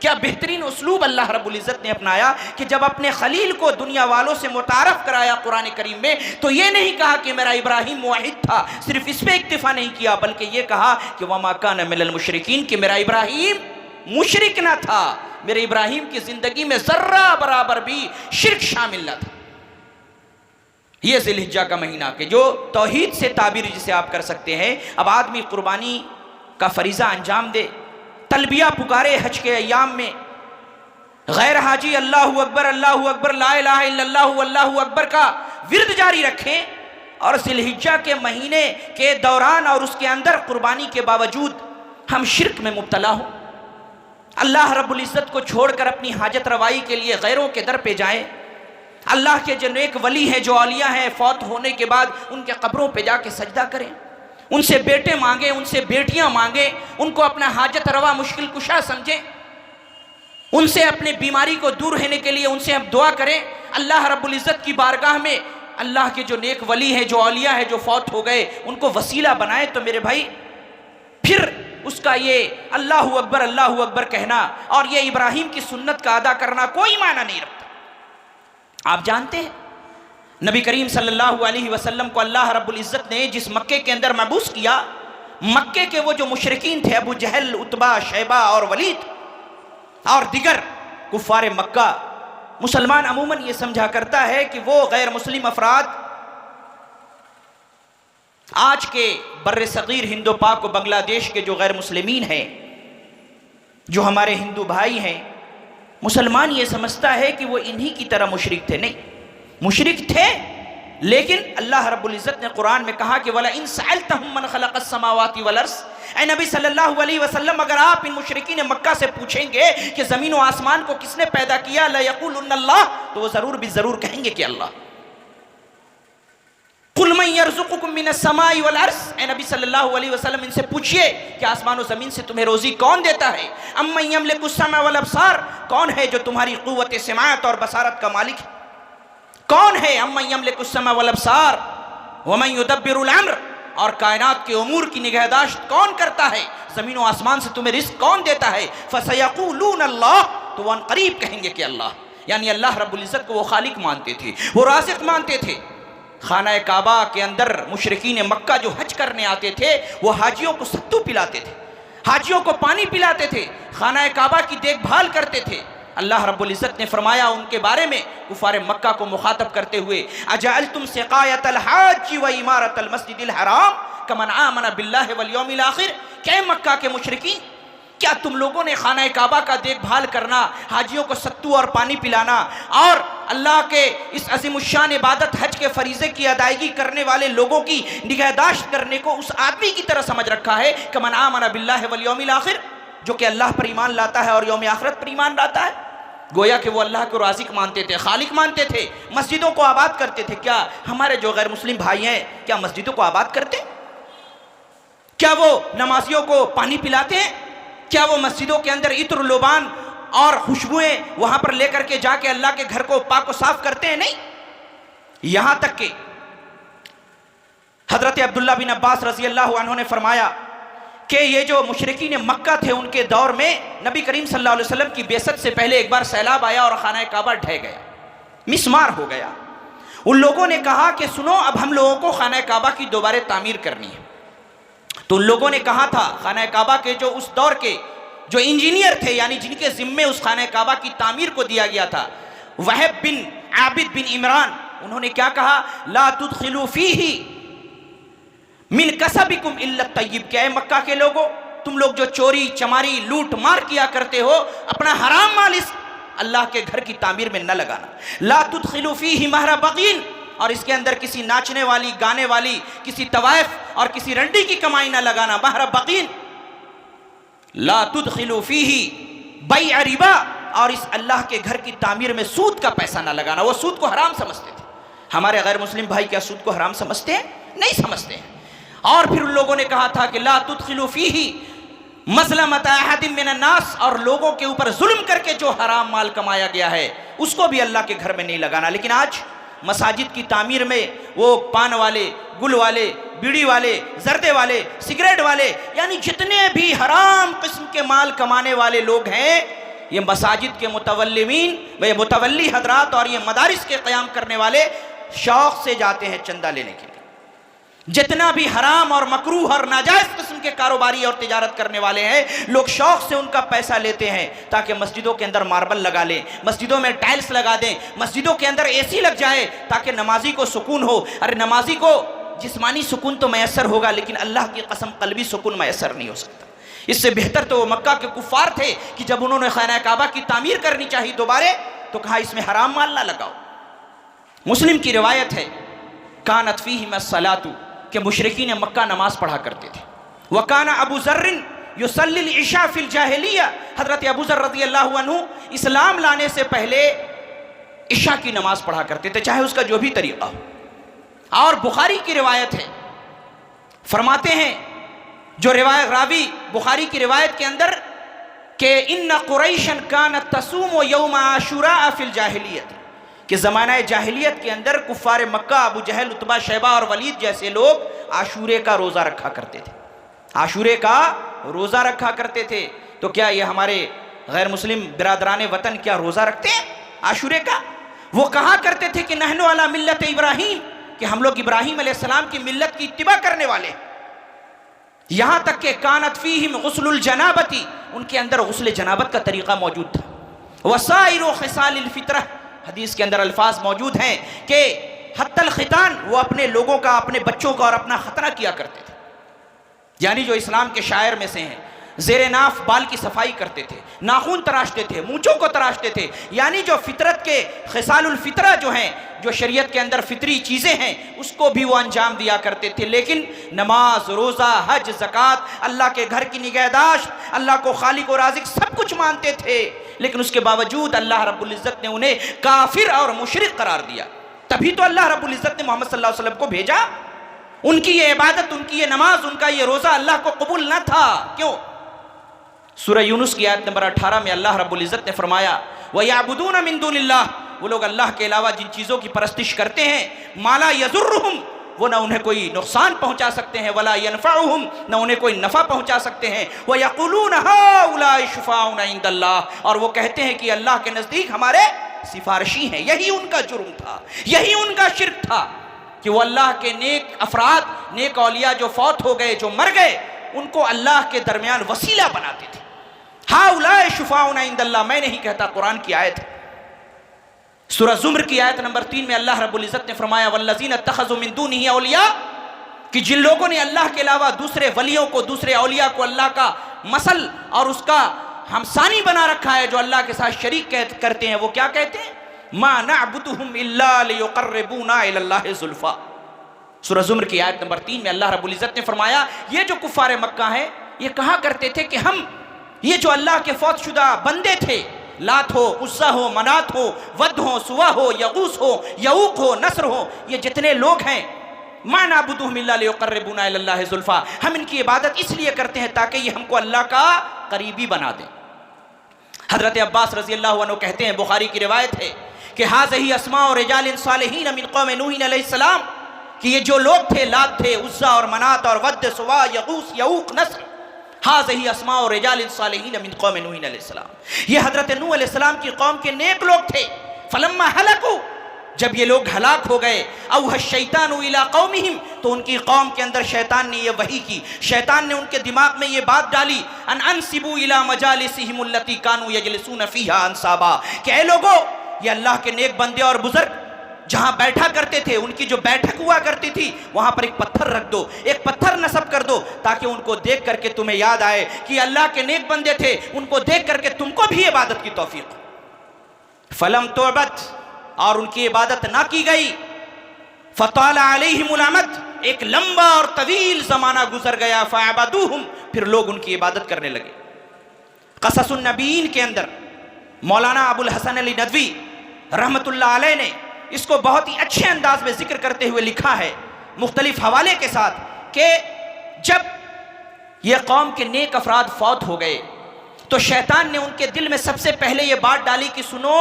क्या बेहतरीन उसलूब अल्लाह रब्बुल इज़्ज़त ने अपनाया कि जब अपने खलील को दुनिया वालों से मुतारफ़ कराया कुरान करीम में, तो ये नहीं कहा कि मेरा इब्राहीम मुवहिद था, सिर्फ इस पे इक्तिफा नहीं किया, बल्कि ये कहा कि वमा कान मिनल मुशरिकीन, कि मेरा इब्राहीम मुशरिक न था, मेरे इब्राहीम की ज़िंदगी में ज़र्रा बराबर भी शिर्क शामिल न था। ये ज़िलहिज्जा का महीना के जो तौहीद से ताबीर जिसे आप कर सकते हैं। अब आदमी कुर्बानी का फरीज़ा अंजाम दे, तलबिया पुकारे हज के अय्याम में, गैर हाजी अल्लाहु अकबर, अल्लाहु अकबर, ला इलाहा इल्लल्लाहु अल्लाहु अकबर का विर्द जारी रखें, और ज़िलहिज्जा के महीने के दौरान और उसके अंदर कुर्बानी के बावजूद हम शिर्क में मुब्तला हो, अल्लाह रब्बुल इज़्ज़त को छोड़कर अपनी हाजत रवाई के लिए गैरों के दर पे जाएं। अल्लाह के जो नेक वली हैं, जो औलिया हैं, फौत होने के बाद उनके कब्रों पे जाके सजदा करें, उनसे बेटे मांगे, उनसे बेटियां मांगे, उनको अपना हाजत रवा मुश्किल कुशा समझें, उनसे अपने बीमारी को दूर रहने के लिए उनसे हम दुआ करें। अल्लाह रब्बुल इज़्ज़त की बारगाह में अल्लाह के जो नेक वली हैं, जो औलिया हैं, जो फौत हो गए, उनको वसीला बनाए। तो मेरे भाई फिर उसका ये अल्लाहु अकबर कहना और ये इब्राहीम की सुन्नत का अदा करना कोई माना नहीं रखता। आप जानते हैं नबी करीम सल्लल्लाहु अलैहि वसल्लम को अल्लाह रब्बुल इज़्ज़त ने जिस मक्के के अंदर मबूस किया, मक्के के वो जो मुशरिकीन थे, अबू जहल, उतबा, शैबा और वलीद और दिगर कुफ़ार मक्का, मुसलमान अमूमन ये समझा करता है कि वो गैर मुस्लिम अफराद आज के बर्रे सगीर हिंदो पाक व बांग्लादेश के जो गैर मुस्लिमीन हैं, जो हमारे हिंदू भाई हैं, मुसलमान ये समझता है कि वो इन्हीं की तरह मुशरिक थे। नहीं, मुशरिक थे, लेकिन अल्लाह रब्बुल इज़्ज़त ने कुरान में कहा कि वला इन सअल्तहुम मन खलक़स समावाति वल अर्ज़, ऐ नबी सल्लल्लाहु अलैहि वसल्लम, अगर आप इन मुशरिकीन मक्का से पूछेंगे कि ज़मीन व आसमान को किसने पैदा किया, ला यक़ूलुन्ना अल्लाह, तो वो ज़रूर भी ज़रूर कहेंगे कि अल्लाह। कुल मन यर्ज़ुकुकुम मिनस समाई वल अर्ज़, ऐ नबी सल्लल्लाहु अलैहि वसल्लम इनसे पूछिए कि आसमान और ज़मीन से तुम्हें रोज़ी कौन देता है। अम्मन यमलिकुस समा वल अब्सार, कौन है जो तुम्हारी क़ुव्वत सिमाअत और बसारत का मालिक है, कौन है। अम्मन यमलिकुस समा वल अब्सार वमन युदब्बिरुल अम्र, और कायनात के उमूर की निगहदाश्त कौन करता है, ज़मीन और आसमान से तुम्हें रिज़्क़ कौन देता है। फसयक़ूलून अल्लाह, तो वह करीब कहेंगे कि अल्लाह। यानी अल्लाह रब्बुल इज़्ज़त को वो खालिक मानते थे, वो राज़िक़ मानते थे। खाना काबा के अंदर मुशरिकीन मक्का जो हज करने आते थे, वो हाजियों को सत्तू पिलाते थे, हाजियों को पानी पिलाते थे, खाना काबा की देखभाल करते थे। अल्लाह रब्बुल इज़्ज़त ने फरमाया उनके बारे में कुफ़ार मक्का को मुखातब करते हुए, अजअल्तुम सिक़ायतल हाज व इमारतल मस्जिदिल हराम कमन आमन बिल्लाहि वल यौमिल आखिर, क्या मक्का के मुशरिकीन, क्या तुम लोगों ने खाना काबा का देखभाल करना, हाजियों को सत्तू और पानी पिलाना और अल्लाह के इस अज़ीमुश्शान इबादत हज के फरीज़े की अदायगी करने वाले लोगों की निगहदाश्त करने को उस आदमी की तरह समझ रखा है कमन आमन बिल्लाहि वल यौमिल आखिर, जो कि अल्लाह पर ईमान लाता है और यौम आखिरत पर ईमान लाता है। गोया कि वो अल्लाह को राज़िक मानते थे, खालिक मानते थे, मस्जिदों को आबाद करते थे। क्या हमारे जो गैर मुस्लिम भाई हैं क्या मस्जिदों को आबाद करते हैं? क्या वो नमाजियों को पानी पिलाते हैं? क्या वो मस्जिदों के अंदर इत्र लोबान और खुशबुएं वहां पर लेकर के जाके अल्लाह के घर को पाक को साफ करते हैं? नहीं। यहां तक कि हजरत अब्दुल्ला बिन अब्बास रजी अल्लाह अन्हु ने फरमाया कि ये जो मुशरिकीन मक्का थे उनके दौर में नबी करीम सल्लल्लाहु अलैहि वसल्लम की बेसत से पहले एक बार सैलाब आया और खाना काबा ढह गया, मिसमार हो गया। उन लोगों ने कहा कि सुनो, अब हम लोगों को खाना काबा की दोबारा तामीर करनी है। तो उन लोगों ने कहा था, खाना काबा के जो उस दौर के जो इंजीनियर थे, यानी जिनके जिम्मे उस खाना काबा की तामीर को दिया गया था, वहब बिन आबिद बिन इमरान, उन्होंने क्या कहा, ला तुदखिलू फीही मिन कसबिकुम इल्ला तय्यब, क्या है मक्का के लोगों, तुम लोग जो चोरी चमारी लूट मार किया करते हो, अपना हराम माल इस अल्लाह के घर की तामीर में न लगाना। ला तुदखिलू फीही महरा बगीन, और इसके अंदर किसी नाचने वाली, गाने वाली, किसी तवाइफ और किसी रंडी की कमाई न लगाना। महरा बगीन, ला तुदखिलू फीही बैअ रिबा, और इस अल्लाह के घर की तामीर में सूद का पैसा न लगाना। वो सूद को हराम समझते थे। हमारे गैर मुस्लिम भाई क्या सूद को हराम समझते हैं? नहीं समझते हैं। और फिर उन लोगों ने कहा था कि ला तुदखिलू फीही मज़लमत अहदिन मिनन नास, और लोगों के ऊपर जुल्म करके जो हराम माल कमाया गया है उसको भी अल्लाह के घर में नहीं लगाना। लेकिन आज मसाजिद की तामीर में वो पान वाले, गुल वाले, बीड़ी वाले, जर्दे वाले, सिगरेट वाले, यानी जितने भी हराम किस्म के माल कमाने वाले लोग हैं, ये मसाजिद के मुतवल्लिमीन, वे मुतवल्ली हजरात और ये मदारिस के क़याम करने वाले शौक़ से जाते हैं चंदा लेने के लिए। जितना भी हराम और मकरूह और नाजायज़ किस्म के कारोबारी और तिजारत करने वाले हैं, लोग शौक़ से उनका पैसा लेते हैं ताकि मस्जिदों के अंदर मार्बल लगा लें, मस्जिदों में टाइल्स लगा दें, मस्जिदों के अंदर एसी लग जाए ताकि नमाजी को सुकून हो। अरे नमाजी को जिस्मानी सुकून तो मैसर होगा, लेकिन अल्लाह की कसम कल्बी सुकून मैसर नहीं हो सकता। इससे बेहतर तो वो मक्का के कुफ़ार थे कि जब उन्होंने खाना काबा की तामीर करनी चाहिए दोबारा, तो कहा इसमें हराम माल ना लगाओ। मुस्लिम की रिवायत है, कानत फीही मस्सलातु, कि मुशरिकीन मक्का नमाज पढ़ा करते थे। वकाना अबू ज़र्रिन युसल्लिल इशा फिल जाहिलिया, हज़रत अबू ज़र्र रज़ी अल्लाहु अन्हु इस्लाम लाने से पहले इशा की नमाज पढ़ा करते थे, चाहे उसका जो भी तरीक़ा हो। और बुखारी की रिवायत है, फरमाते हैं जो रिवायत रावी बुखारी की रिवायत के अंदर कि इन्ना कुरैशन कानत तसूम यौम आशुरा फिल जाहिलियत, कि ज़माना जाहिलियत के अंदर कुफ़ार मक्का, अबू जहल, उतबा, शैबा और वलीद जैसे लोग आशूरे का रोज़ा रखा करते थे, आशूरे का रोज़ा रखा करते थे। तो क्या ये हमारे गैर मुस्लिम बिरादरान वतन क्या रोज़ा रखते हैं आशूरे का? वो कहा करते थे कि नहनु अला मिल्लत इब्राहीम, कि हम लोग इब्राहीम अलैहिस्सलाम की मिल्लत की इत्तिबा करने वाले हैं। यहाँ तक कि कानत फीहिम गुस्लुल जनाबती, उनके अंदर गुस्ल जनाबत का तरीक़ा मौजूद था। वसाइरु खिसालिल फित्रह, हदीस के अंदर अल्फाज मौजूद हैं कि हत्तल खितान, वो अपने लोगों का, अपने बच्चों का और अपना खतना किया करते थे। यानी जो इस्लाम के शायर में से हैं, ज़ेरे नाफ बाल की सफाई करते थे, नाखून तराशते थे, मूंछों को तराशते थे, यानी जो फितरत के खिसालुल फितरा जो हैं, जो शरीयत के अंदर फितरी चीज़ें हैं, उसको भी वो अंजाम दिया करते थे। लेकिन नमाज, रोज़ा, हज, ज़कात, अल्लाह के घर की निगहदाश्त, अल्लाह को खालिक और राज़िक सब कुछ मानते थे, लेकिन उसके बावजूद अल्लाह रब्बुल इज़्ज़त ने उन्हें काफिर और मुशरिक करार दिया। तभी तो अल्लाह रब्बुल इज़्ज़त ने मोहम्मद सल्लल्लाहु अलैहि वसल्लम को भेजा। उनकी ये इबादत, उनकी ये नमाज, उनका ये रोज़ा अल्लाह को कबूल न था। क्यों? सूरह यूनुस की आयत नंबर 18 में अल्लाह रब्बुल इज़्ज़त ने फरमाया, वयअबुदून मिन दुनिल्लाह, वो लोग अल्लाह के अलावा जिन चीज़ों की परस्तिश करते हैं, माला यज़ुर्रुहुम, वो ना उन्हें कोई नुकसान पहुँचा सकते हैं, वला यनफ़उहुम, ना उन्हें कोई नफ़ा पहुँचा सकते हैं, वयक़ुलून हाउलाइ शुफ़ाउना इंदल्लाह, और वो कहते हैं कि अल्लाह के नज़दीक हमारे सिफारिशी हैं। यही उनका जुर्म था, यही उनका शिर्क था कि वो अल्लाह के नेक अफराद, नेक औलिया जो फौत हो गए, जो मर गए, उनको अल्लाह के दरमियान वसीला बनाते थे। हाउलाए शुफाउना इंदल्लाह, मैं नहीं कहता, कुरान की आयत है। सूरह ज़ुमर की आयत नंबर 3 में अल्लाह रब्बुल इज़्ज़त ने फरमाया, वल्लज़ीना तख़ज़ू मिन दूनिही औलिया, कि जिन लोगों ने अल्लाह के अलावा दूसरे वलियों को, दूसरे औलिया को अल्लाह का मसल और उसका हमसानी बना रखा है, जो अल्लाह के साथ शरीक करते हैं, वो क्या कहते हैं? मा नअबुदुहुम इल्ला लियुक़र्रिबूना इलल्लाहि ज़ुल्फ़ा। सूरह ज़ुमर की आयत नंबर 3 में अल्लाह रब्बुल इज़्ज़त ने फरमाया, ये जो कुफ़ार मक्का हैं, ये कहा करते थे कि हम ये जो अल्लाह के फौतशुदा बंदे थे, लात हो, उस्सा हो, मनात हो, वद हो, सुवा हो, यगूस हो, यऊक हो, नस्र हो, ये जितने लोग हैं, मा नाबुदुहुम इल्ला लियुक़र्रिबूना इलल्लाहि ज़ुल्फ़ा, हम इनकी इबादत इसलिए करते हैं ताकि ये हमको अल्लाह का करीबी बना दें। हज़रत अब्बास रज़ी अल्लाहु अन्हु कहते हैं, बुखारी की रिवायत है कि हाज़िही अस्माउ रिजालिन सालिहीन मिन क़ौमि नूह अलैहिस्सलाम, कि ये जो लोग थे, लात थे, उज़्ज़ा और मनात और वद, सुवा, यगूस, यऊक, नस्र, हाज़िही अस्माउ रिजालिन सालिहीन मिन क़ौमि नूह अलैहिस्सलाम, ये हज़रत नूह अलैहिस्सलाम की कौम के नेक लोग थे। फलम्मा हलकू, जब ये लोग हलाक हो गए, औहा शैतानु इला कौमिहिम, तो उनकी कौम के अंदर शैतान ने ये वही की, शैतान ने उनके दिमाग में ये बात डाली, अन अनसिबू इला मजालिसिहिम अल्लती कानू यजलिसून फीहा अनसाबा, कि ऐ लोगो, ये अल्लाह के नेक बंदे और बुजुर्ग जहां बैठा करते थे, उनकी जो बैठक हुआ करती थी, वहां पर एक पत्थर रख दो, एक पत्थर नस्ब कर दो, ताकि उनको देख करके तुम्हें याद आए कि अल्लाह के नेक बंदे थे, उनको देख करके तुमको भी इबादत की तौफीक। फलम तौबत, और उनकी इबादत ना की गई। फताला अलैहिमुल अमद, एक लंबा और तवील जमाना गुजर गया। फअबदूहुम, फिर लोग उनकी इबादत करने लगे। क़ससुन नबीयीन के अंदर मौलाना अबुल हसन अली नदवी रहमतुल्लाह अलैह ने इसको बहुत ही अच्छे अंदाज में जिक्र करते हुए लिखा है, मुख्तलिफ हवाले के साथ, कि जब ये कौम के नेक अफराद फौत हो गए तो शैतान ने उनके दिल में सबसे पहले ये बात डाली कि सुनो,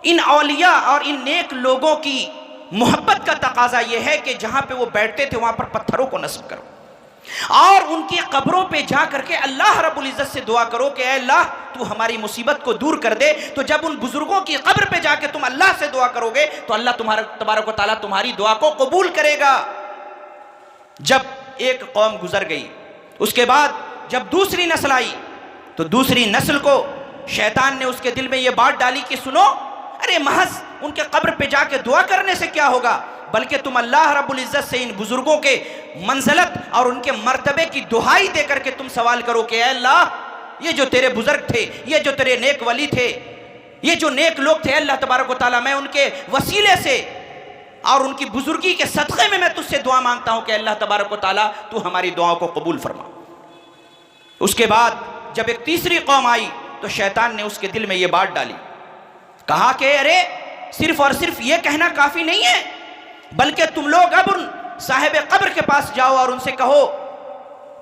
इन औलिया और इन नेक लोगों की मोहब्बत का तकाजा यह है कि जहां पे वो बैठते थे वहां पर पत्थरों को नस्ब करो और उनकी कब्रों पे जा करके अल्लाह रब्बुल इज्जत से दुआ करो कि ऐ अल्लाह, तू हमारी मुसीबत को दूर कर दे। तो जब उन बुजुर्गों की कब्र पे जाके तुम अल्लाह से दुआ करोगे तो अल्लाह तुम्हारा तबारक व तआला तुम्हारी दुआ को कबूल करेगा। जब एक कौम गुजर गई, उसके बाद जब दूसरी नस्ल आई तो दूसरी नस्ल को शैतान ने उसके दिल में यह बात डाली कि सुनो, अरे महज उनके कब्र पे जाके दुआ करने से क्या होगा, बल्कि तुम अल्लाह रब्बुल इज्जत से इन बुजुर्गों के मंज़लत और उनके मर्तबे की दुहाई दे करके तुम सवाल करो कि ऐ अल्लाह, ये जो तेरे बुजुर्ग थे, ये जो तेरे नेक वली थे, ये जो नेक लोग थे, अल्लाह तबारक व तआला, मैं उनके वसीले से और उनकी बुजुर्गी के सदक़े में मैं तुझसे दुआ मांगता हूँ कि अल्लाह तबारक व तआला तू हमारी दुआओं को कबूल फरमा। उसके बाद जब एक तीसरी कौम आई तो शैतान ने उसके दिल में ये बात डाली, कहा कि अरे सिर्फ और सिर्फ ये कहना काफ़ी नहीं है, बल्कि तुम लोग अब उन साहिब कब्र के पास जाओ और उनसे कहो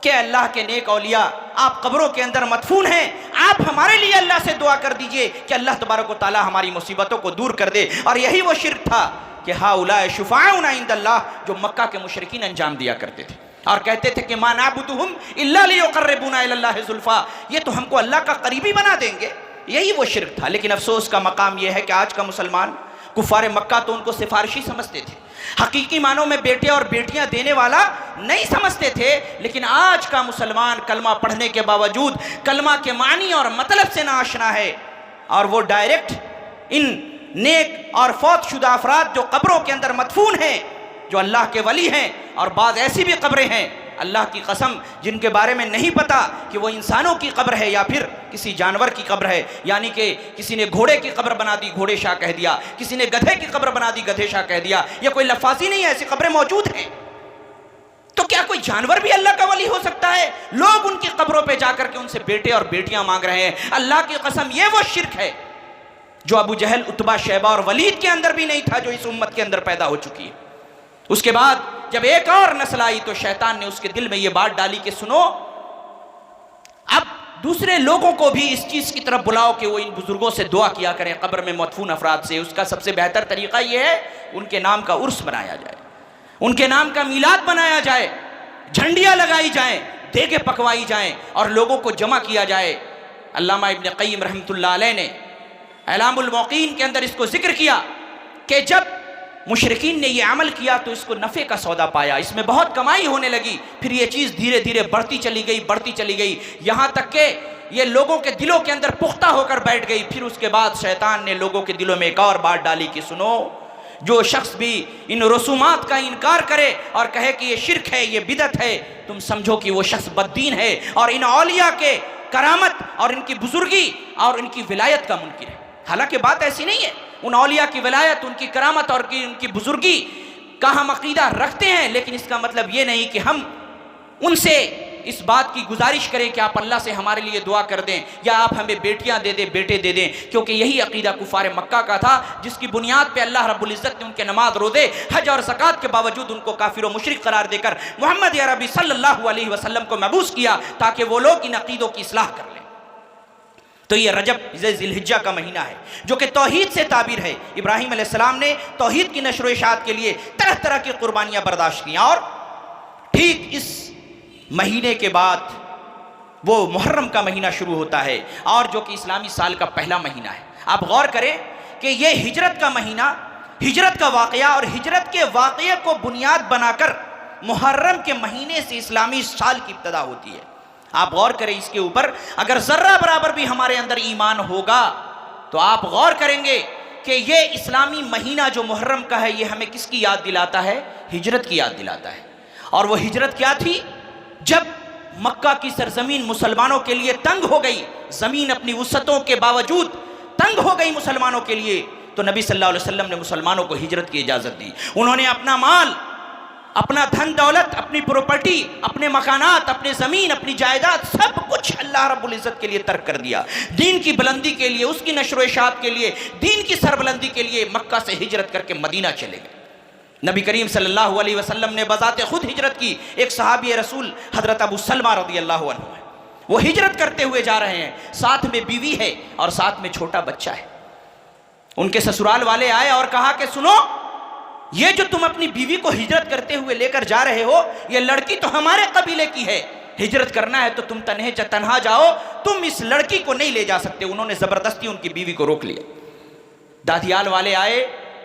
कि अल्लाह के नेक औलिया आप कब्रों के अंदर मदफून हैं, आप हमारे लिए अल्लाह से दुआ कर दीजिए कि अल्लाह तबारक व तआला हमारी मुसीबतों को दूर कर दे। और यही वो शिर्क था कि हाउलाए शुफाउना इंदल्लाह, जो मक्का के मुशरिकीन अंजाम दिया करते थे और कहते थे कि मा नाबुदुहुम इल्ला लियुक़र्रिबूना इलल्लाहि ज़ुल्फ़ा, ये तो हमको अल्लाह का करीबी बना देंगे। यही वो शिर्क था। लेकिन अफसोस का मकाम यह है कि आज का मुसलमान, कुफ़ार मक्का तो उनको सिफारिशी समझते थे, हकीकी मानों में बेटे और बेटियां देने वाला नहीं समझते थे। लेकिन आज का मुसलमान कलमा पढ़ने के बावजूद कलमा के मानी और मतलब से नाआशना है और वो डायरेक्ट इन नेक और फौतशुदा अफराद जो कब्रों के अंदर मदफून हैं, जो अल्लाह के वली हैं, और बाद ऐसी भी कब्रें हैं अल्लाह की कसम जिनके बारे में नहीं पता कि वो इंसानों की कब्र है या फिर किसी जानवर की कब्र है, यानी कि किसी ने घोड़े की कब्र बना दी, घोड़े शाह कह दिया, किसी ने गधे की कब्र बना दी, गधे शाह कह दिया। ये कोई लफाजी नहीं है, ऐसी कब्रें मौजूद हैं। तो क्या कोई जानवर भी अल्लाह का वली हो सकता है? लोग उनकी कब्रों पर जाकर के उनसे बेटे और बेटियां मांग रहे हैं। अल्लाह की कसम, ये वो शिर्क है जो अबू जहल, उतबा, शैबा और वलीद के अंदर भी नहीं था, जो इस उम्मत के अंदर पैदा हो चुकी है। उसके बाद जब एक और नस्ल आई तो शैतान ने उसके दिल में यह बात डाली कि सुनो, अब दूसरे लोगों को भी इस चीज़ की तरफ बुलाओ कि वो इन बुजुर्गों से दुआ किया करें, कब्र में मदफून अफराद से। उसका सबसे बेहतर तरीका यह है उनके नाम का उर्स बनाया जाए, उनके नाम का मीलाद बनाया जाए, झंडियाँ लगाई जाएँ, देगे पकवाई जाएँ और लोगों को जमा किया जाए। अल्लामा इब्न क़य्यिम रहमतुल्लाह अलैह ने इलामुल मौक़ीन के अंदर इसको जिक्र किया कि जब मुशरिकीन ने ये अमल किया तो इसको नफ़े का सौदा पाया, इसमें बहुत कमाई होने लगी। फिर ये चीज़ धीरे धीरे बढ़ती चली गई, बढ़ती चली गई, यहाँ तक कि ये लोगों के दिलों के अंदर पुख्ता होकर बैठ गई। फिर उसके बाद शैतान ने लोगों के दिलों में एक और बात डाली कि सुनो, जो शख्स भी इन रसूमात का इनकार करे और कहे कि ये शिर्क है, ये बिदत है, तुम समझो कि वो शख्स बद्दीन है और इन औलिया के करामत और इनकी बुजुर्गी और इनकी विलायत का मुनकिर है। हालांकि बात ऐसी नहीं है, उन औलिया की विलायत, उनकी करामत और उनकी बुजुर्गी का हम अकीदा रखते हैं, लेकिन इसका मतलब ये नहीं कि हम उनसे इस बात की गुजारिश करें कि आप अल्लाह से हमारे लिए दुआ कर दें, या आप हमें बेटियां दे दें, बेटे दे दें, क्योंकि यही अकीदा कुफार मक्का का था, जिसकी बुनियाद पे अल्लाह रब्बुल इज़्ज़त ने उनके नमाज, रोज़े, हज और ज़कात के बावजूद उनको काफिर और मुशरिक करार देकर मोहम्मद अरबी सल्लल्लाहु अलैहि वसल्लम को मबूस किया, ताकि वो लोग इन अकीदों की इस्लाह कर लें। तो ये रजब ज़िलहिज्जा का महीना है जो कि तौहीद से ताबीर है। इब्राहीम अलैहिस्सलाम ने तौहीद की नशर व इशाअत के लिए तरह तरह की कुर्बानियाँ बर्दाश्त की, और ठीक इस महीने के बाद वो मुहर्रम का महीना शुरू होता है, और जो कि इस्लामी साल का पहला महीना है। आप गौर करें कि ये हिजरत का महीना, हिजरत का वाक़या, और हिजरत के वाक़ये को बुनियाद बनाकर मुहर्रम के महीने से इस्लामी साल की इब्तिदा होती है। आप गौर करें इसके ऊपर, अगर ज़र्रा बराबर भी हमारे अंदर ईमान होगा तो आप गौर करेंगे कि ये इस्लामी महीना जो मुहर्रम का है, ये हमें किसकी याद दिलाता है? हिजरत की याद दिलाता है। और वो हिजरत क्या थी? जब मक्का की सरजमीन मुसलमानों के लिए तंग हो गई, ज़मीन अपनी वुसअतों के बावजूद तंग हो गई मुसलमानों के लिए, तो नबी सल्लल्लाहु अलैहि वसल्लम ने मुसलमानों को हिजरत की इजाज़त दी। उन्होंने अपना माल, अपना धन दौलत, अपनी प्रॉपर्टी, अपने मकानात, अपने ज़मीन, अपनी जायदाद, सब कुछ अल्लाह रब्बुल इज़्ज़त के लिए तर्क कर दिया। दीन की बुलंदी के लिए, उसकी नशर व इशाअत के लिए, दीन की सरबुलंदी के लिए मक्का से हिजरत करके मदीना चले गए। नबी करीम सल्लल्लाहु अलैहि वसल्लम ने बज़ाते खुद हिजरत की। एक सहाबी रसूल हज़रत अबू सलमा रज़ियल्लाहु अन्हु है, वो हिजरत करते हुए जा रहे हैं, साथ में बीवी है और साथ में छोटा बच्चा है। उनके ससुराल वाले आए और कहा कि सुनो, ये जो तुम अपनी बीवी को हिजरत करते हुए लेकर जा रहे हो, ये लड़की तो हमारे कबीले की है, हिजरत करना है तो तुम तन्हा जाओ, तुम इस लड़की को नहीं ले जा सकते। उन्होंने ज़बरदस्ती उनकी बीवी को रोक लिया। दादियाल वाले आए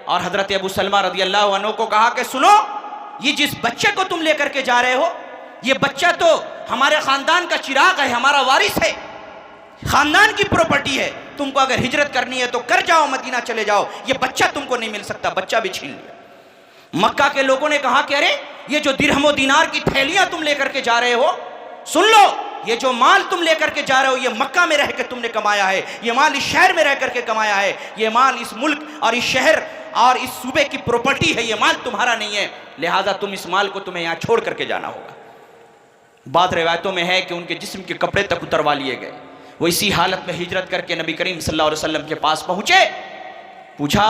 और हज़रत अबू सलमा रज़ियल्लाहु अन्हु को कहा कि सुनो, ये जिस बच्चे को तुम लेकर के जा रहे हो, ये बच्चा तो हमारे ख़ानदान का चिराग है, हमारा वारिस है, ख़ानदान की प्रॉपर्टी है, तुमको अगर हिजरत करनी है तो कर जाओ, मदीना चले जाओ, ये बच्चा तुमको नहीं मिल सकता। बच्चा भी छीन लिया। मक्का के लोगों ने कहा कि अरे, ये जो दिरहम और दीनार की थैलियां तुम लेकर के जा रहे हो, सुन लो, ये जो माल तुम लेकर के जा रहे हो, ये मक्का में रह के तुमने कमाया है, ये माल इस शहर में रह करके कमाया है, ये माल इस मुल्क और इस शहर और इस सूबे की प्रॉपर्टी है, ये माल तुम्हारा नहीं है, लिहाजा तुम इस माल को तुम्हें यहाँ छोड़ करके जाना होगा। बात रिवायतों में है कि उनके जिस्म के कपड़े तक उतरवा लिए गए। वो इसी हालत में हिजरत करके नबी करीम सल्लल्लाहु अलैहि वसल्लम के पास पहुंचे। पूछा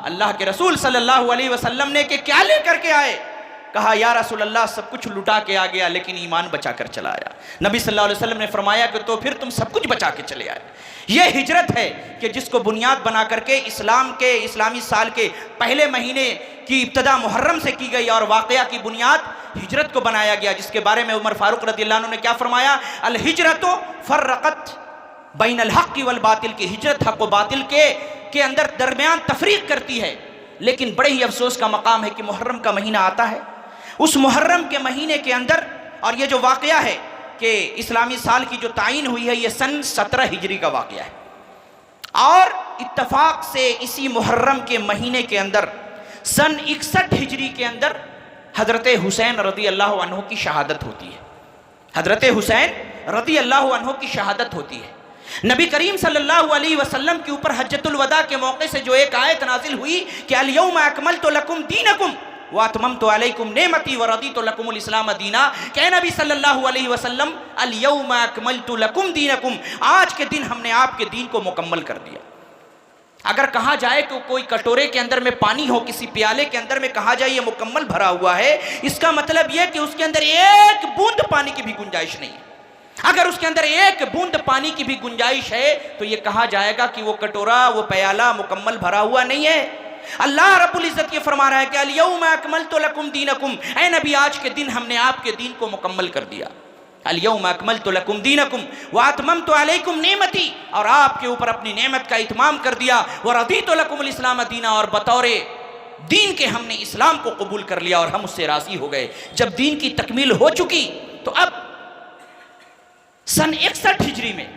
अल्लाह के रसूल सल्लल्लाहु अलैहि वसल्लम ने कि क्या लेकर के आए? कहा या रसूल अल्लाह, सब कुछ लुटा के आ गया लेकिन ईमान बचा कर चला आया। नबी सल्लल्लाहु अलैहि वसल्लम ने फरमाया कि तो फिर तुम सब कुछ बचा के चले आए। ये हिजरत है कि जिसको बुनियाद बना करके इस्लाम के इस्लामी साल के पहले महीने की इब्तिदा मुहर्रम से की गई, और वाक़या की बुनियाद हिजरत को बनाया गया, जिसके बारे में उमर फारूक रज़ियल्लाहु अन्हु ने क्या फरमाया? अल हिजरतो फर्रक़त बैन अल हक़्क़ि वल बातिल, की हिजरत हक़ व बातिल के अंदर दरमियान तफरीक करती है। लेकिन बड़े ही अफसोस का मकाम है कि मुहर्रम का महीना आता है, उस मुहर्रम के महीने के अंदर, और ये जो वाक़या है कि इस्लामी साल की जो तायीन हुई है, ये सन 17 हिजरी का वाक़या है, और इत्तफाक से इसी मुहर्रम के महीने के अंदर सन 61 हिजरी के अंदर हज़रत हुसैन रज़ी अल्लाह अन्हु की शहादत होती है। हज़रत हुसैन रज़ी अल्लाह अन्हु की शहादत होती है। नबी करीम सल्लल्लाहु अलैहि वसल्लम के ऊपर हज्जतुल वदा के मौके से जो एक आयत नाजिल हुई कि अल यौम अकमलतु लकुम दीनकुम व अतममतु अलैकुम नेमती व रदीतु लकुमुल इस्लाम दीना, कह नबी सल्लल्लाहु अलैहि वसल्लम अल यौम अकमलतु लकुम दीनकुम, आज के दिन हमने आपके दीन को मुकम्मल कर दिया। अगर कहा जाए कि कोई कटोरे के अंदर में पानी हो, किसी प्याले के अंदर में कहा जाए ये मुकम्मल भरा हुआ है, इसका मतलब यह कि उसके अंदर एक बूंद पानी की भी गुंजाइश नहीं है। अगर उसके अंदर एक बूंद पानी की भी गुंजाइश है तो ये कहा जाएगा कि वो कटोरा, वो प्याला मुकम्मल भरा हुआ नहीं है। अल्लाह रब्बुल इज़्ज़त ये फरमा रहा है कि अल यौम अकमलतु लकुम दीनकुम, ऐ नबी आज के दिन हमने आपके दीन को मुकम्मल कर दिया। अल यौम अकमलतु लकुम दीनकुम व अतममतु अलैकुम नेमती, और आपके ऊपर अपनी नेमत का इत्माम कर दिया, व रदीतु लकुमुल इस्लाम दीना, और बतौरे दीन के हमने इस्लाम को कबूल कर लिया और हम उससे राज़ी हो गए। जब दीन की तकमील हो चुकी तो अब सन 61 हिजरी में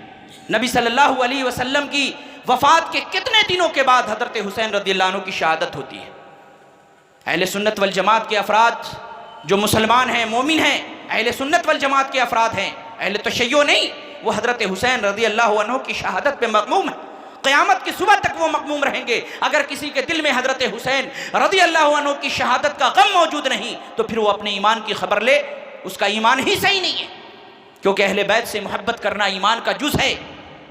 नबी सल्लल्लाहु अलैहि वसल्लम की वफ़ात के कितने दिनों के बाद हज़रत हुसैन रज़ियल्लाहु अन्हु की शहादत होती है। अहले सुन्नत वल जमात के अफराद जो मुसलमान हैं, मोमिन हैं, अहले सुन्नत वल जमात के अफराद हैं, अहले तशय्यो नहीं, वो हज़रत हुसैन रज़ियल्लाहु अन्हु की शहादत पे मग़मूम है। क़यामत की सुबह तक वो मग़मूम रहेंगे। अगर किसी के दिल में हज़रत हुसैन रज़ियल्लाहु अन्हु की शहादत का गम मौजूद नहीं तो फिर वो अपने ईमान की खबर ले, उसका ईमान ही सही नहीं है। क्योंकि अहले बैत से मोहब्बत करना ईमान का जुज़ है,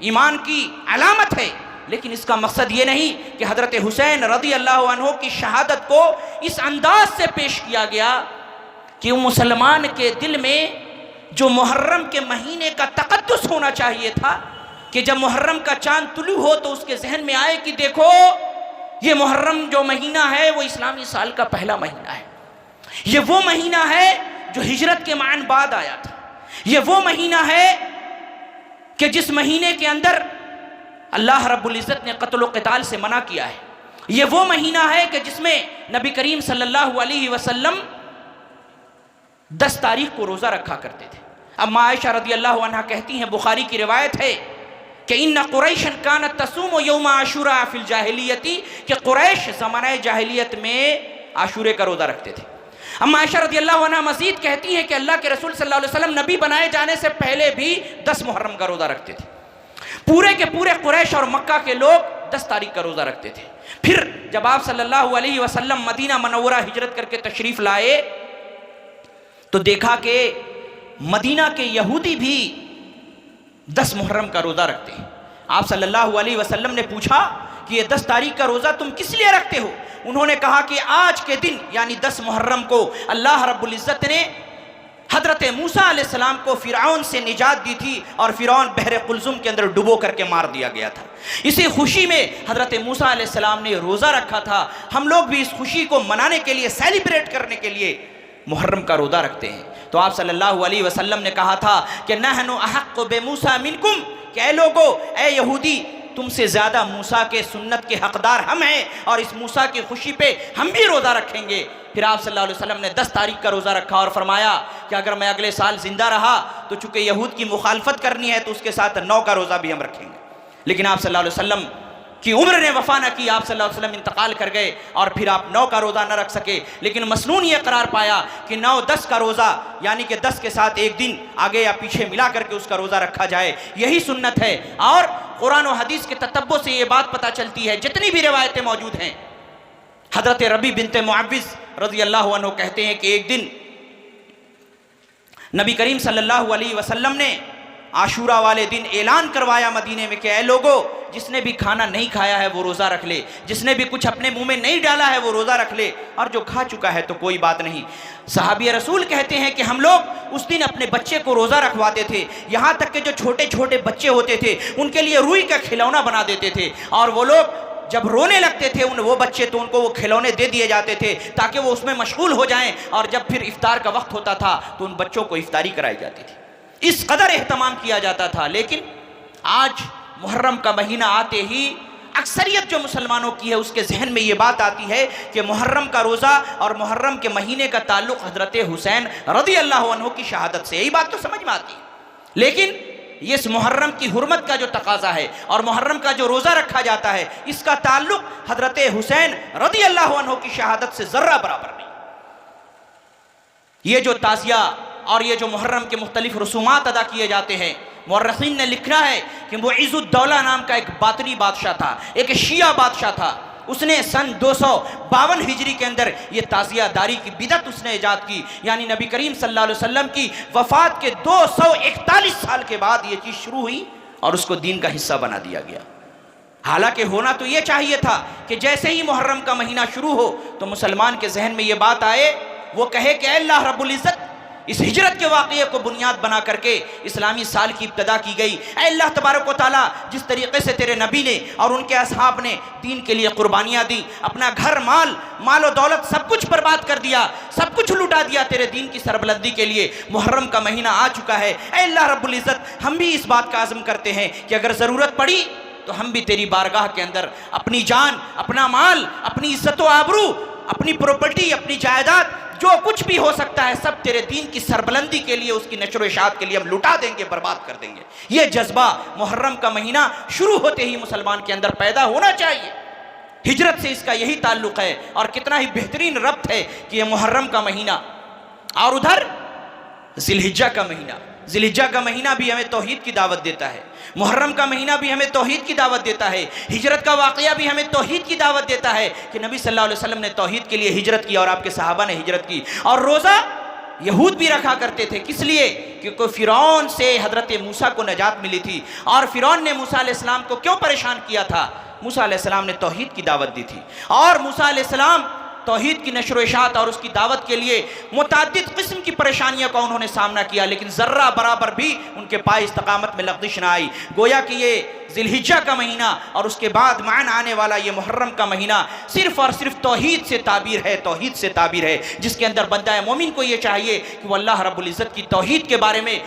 ईमान की अलामत है। लेकिन इसका मकसद ये नहीं कि हज़रत हुसैन रज़ी अल्लाह अन्हु की शहादत को इस अंदाज से पेश किया गया कि मुसलमान के दिल में जो मुहर्रम के महीने का तक़द्दुस होना चाहिए था, कि जब मुहर्रम का चांद तुलू हो तो उसके जहन में आए कि देखो ये मुहर्रम जो महीना है वो इस्लामी साल का पहला महीना है, ये वो महीना है जो हिजरत के मान बाद आया था, ये वो महीना है कि जिस महीने के अंदर अल्लाह रब्बुल इज़्ज़त ने क़त्ल व क़िताल से मना किया है, ये वो महीना है कि जिसमें नबी करीम सल्लल्लाहु अलैहि वसल्लम 10 तारीख को रोज़ा रखा करते थे। अब आयशा रज़ी अल्लाह अन्हा कहती हैं, बुखारी की रिवायत है कि इन्ना कुरैशन कानत तसूम यौम आशूरा फिल जाहिलियती, कि कुरैश ज़माने जाहिलियत में आशूरे का रोज़ा रखते थे। अम्मा आयशा रज़ियल्लाहु अन्हा मज़ीद कहती हैं कि अल्लाह के रसूल सल्लल्लाहु अलैहि वसल्लम नबी बनाए जाने से पहले भी 10 मुहर्रम का रोज़ा रखते थे। पूरे के पूरे कुरैश और मक्का के लोग 10 तारीख का रोज़ा रखते थे। फिर जब आप सल्लल्लाहु अलैहि वसल्लम मदीना मनव्वरा हिजरत करके तशरीफ़ लाए तो देखा कि मदीना के यहूदी भी 10 मुहर्रम का रोज़ा रखते हैं। आप सल्लल्लाहु अलैहि वसल्लम ने पूछा कि ये 10 तारीख का रोज़ा तुम किस लिए रखते हो? उन्होंने कहा कि आज के दिन यानी 10 मुहर्रम को अल्लाह रब्बुल इज़्ज़त ने हज़रत मूसा अलैहिस्सलाम को फ़िरऔन से निजात दी थी और फ़िरऔन बहर कुलज़ुम के अंदर डुबो करके मार दिया गया था। इसी खुशी में हज़रत मूसा अलैहिस्सलाम ने रोज़ा रखा था। हम लोग भी इस खुशी को मनाने के लिए, सेलिब्रेट करने के लिए मुहर्रम का रोज़ा रखते हैं। तो आप सल्लल्लाहु अलैहि वसल्लम ने कहा था कि नहनु अहक्कु बिमूसा मिनकुम, कि ऐ लोगो, ऐ यहूदी, तुमसे ज़्यादा मूसा के सुन्नत के हक़दार हम हैं और इस मूसा की खुशी पे हम भी रोज़ा रखेंगे। फिर आप सल्लल्लाहु अलैहि वसल्लम ने 10 तारीख का रोज़ा रखा और फरमाया कि अगर मैं अगले साल ज़िंदा रहा तो चूँकि यहूद की मुखालफत करनी है तो उसके साथ 9 का रोज़ा भी हम रखेंगे। लेकिन आप सल्लल्लाहु अलैहि वसल्लम की उम्र ने वफ़ा न की, आप सल्लल्लाहु अलैहि वसल्लम इंतकाल कर गए और फिर आप 9 का रोज़ा न रख सके। लेकिन मसनून ये करार पाया कि 9-10 का रोज़ा यानी कि 10 के साथ एक दिन आगे या पीछे मिला करके उसका रोज़ा रखा जाए, यही सुन्नत है। और कुरान और हदीस के ततब्बुर से ये बात पता चलती है, जितनी भी रिवायतें मौजूद हैं, हज़रत रबी बिनते मुअव्विज़ रज़ी अल्लाह अन्हु कहते हैं कि एक दिन नबी करीम सल्लल्लाहु अलैहि वसल्लम ने आशूरा वाले दिन ऐलान करवाया मदीने में कि ऐ लोगो, जिसने भी खाना नहीं खाया है वो रोज़ा रख ले, जिसने भी कुछ अपने मुंह में नहीं डाला है वो रोज़ा रख ले, और जो खा चुका है तो कोई बात नहीं। सहाबी रसूल कहते हैं कि हम लोग उस दिन अपने बच्चे को रोज़ा रखवाते थे, यहाँ तक कि जो छोटे छोटे बच्चे होते थे उनके लिए रुई का खिलौना बना देते थे, और वो लोग जब रोने लगते थे वो बच्चे तो उनको वो खिलौने दे दिए जाते थे ताकि वो उसमें मशगूल हो जाएं, और जब फिर इफ्तार का वक्त होता था तो उन बच्चों को इफ्तारी कराई जाती थी। इस कदर एहतमाम किया जाता था। लेकिन आज मुहर्रम का महीना आते ही अक्सरियत जो मुसलमानों की है उसके जहन में ये बात आती है कि मुहर्रम का रोज़ा और मुहर्रम के महीने का ताल्लुक़ हज़रत हुसैन रज़ी अल्लाह अन्हु की शहादत से, यही बात तो समझ में आती है। लेकिन ये इस मुहर्रम की हुर्मत का जो तकाजा है और मुहर्रम का जो रोज़ा रखा जाता है, इसका ताल्लुक़ हज़रत हुसैन रज़ी अल्लाह अन्हु की शहादत से ज़र्रा बराबर नहीं। ये जो ताज़िया और ये जो मुहर्रम के मुख्तलिफ रसूमात अदा किए जाते हैं, मुअर्रिखीन ने लिखा है कि मुइज़ुद्दौला नाम का एक बातनी बादशाह था, एक शिया बादशाह था। उसने सन 252 हिजरी के अंदर ये ताज़ियादारी की बिदअत उसने ईजाद की, यानी नबी करीम सल्लल्लाहु अलैहि वसल्लम की वफ़ात के 241 साल के बाद ये चीज़ शुरू हुई और उसको दीन का हिस्सा बना दिया गया। हालांकि होना तो ये चाहिए था कि जैसे ही मुहर्रम का महीना शुरू हो तो मुसलमान के जहन में ये बात आए, वो कहे कि अल्लाह रब्बुल इज़्ज़त इस हिजरत के वाक़ये को बुनियाद बना करके इस्लामी साल की इब्तदा की गई। ऐ अल्लाह तबारक व तआला, जिस तरीक़े से तेरे नबी ने और उनके असहाब ने दीन के लिए कुर्बानियाँ दी, अपना घर माल व दौलत सब कुछ बर्बाद कर दिया, सब कुछ लुटा दिया तेरे दीन की सरबलंदी के लिए, मुहर्रम का महीना आ चुका है। ऐ अल्लाह रब्बुल इज़्ज़त, हम भी इस बात का आज़म करते हैं कि अगर ज़रूरत पड़ी तो हम भी तेरी बारगाह के अंदर अपनी जान, अपना माल, अपनी इज़्ज़त व आबरू, अपनी प्रॉपर्टी, अपनी जायदाद, जो कुछ भी हो सकता है सब तेरे दीन की सरबलंदी के लिए, उसकी नशर व इशाअत के लिए हम लुटा देंगे, बर्बाद कर देंगे। ये जज्बा मुहर्रम का महीना शुरू होते ही मुसलमान के अंदर पैदा होना चाहिए। हिजरत से इसका यही ताल्लुक़ है और कितना ही बेहतरीन रब्त है कि यह मुहर्रम का महीना और उधर ज़िलहिज्जा का महीना। ज़िलहिज्जा का महीना भी हमें तौहीद की दावत देता है, मुहर्रम का महीना भी हमें तौहीद की दावत देता है, हिजरत का वाक़या भी हमें तौहीद की दावत देता है कि नबी सल्लल्लाहु अलैहि वसल्लम ने तौहीद के लिए हिजरत की और आपके सहाबा ने हिजरत की। और रोज़ा यहूद भी रखा करते थे। किस लिए? क्योंकि फिरौन से हजरत मूसा को नजात मिली थी। और फिरौन ने मूसा अलैहिस्सलाम को क्यों परेशान किया था? मूसा अलैहिस्सलाम ने तौहीद की दावत दी थी, और मूसा अलैहिस्सलाम तौहीद की नशर इशात और उसकी दावत के लिए मुताद्दिद किस्म की परेशानियों का उन्होंने सामना किया, लेकिन ज़र्रा बराबर भी उनके पाए इस्तकामत में लग़ज़िश ना आई। गोया कि ये ज़िलहिज्जा का महीना और उसके बाद मान आने वाला ये मुहर्रम का महीना सिर्फ़ और सिर्फ तौहीद से ताबीर है, तौहीद से ताबीर है, जिसके अंदर बंदा मोमिन को ये चाहिए कि वह अल्लाह रब्बुल इज़्ज़त की तौहीद के बारे में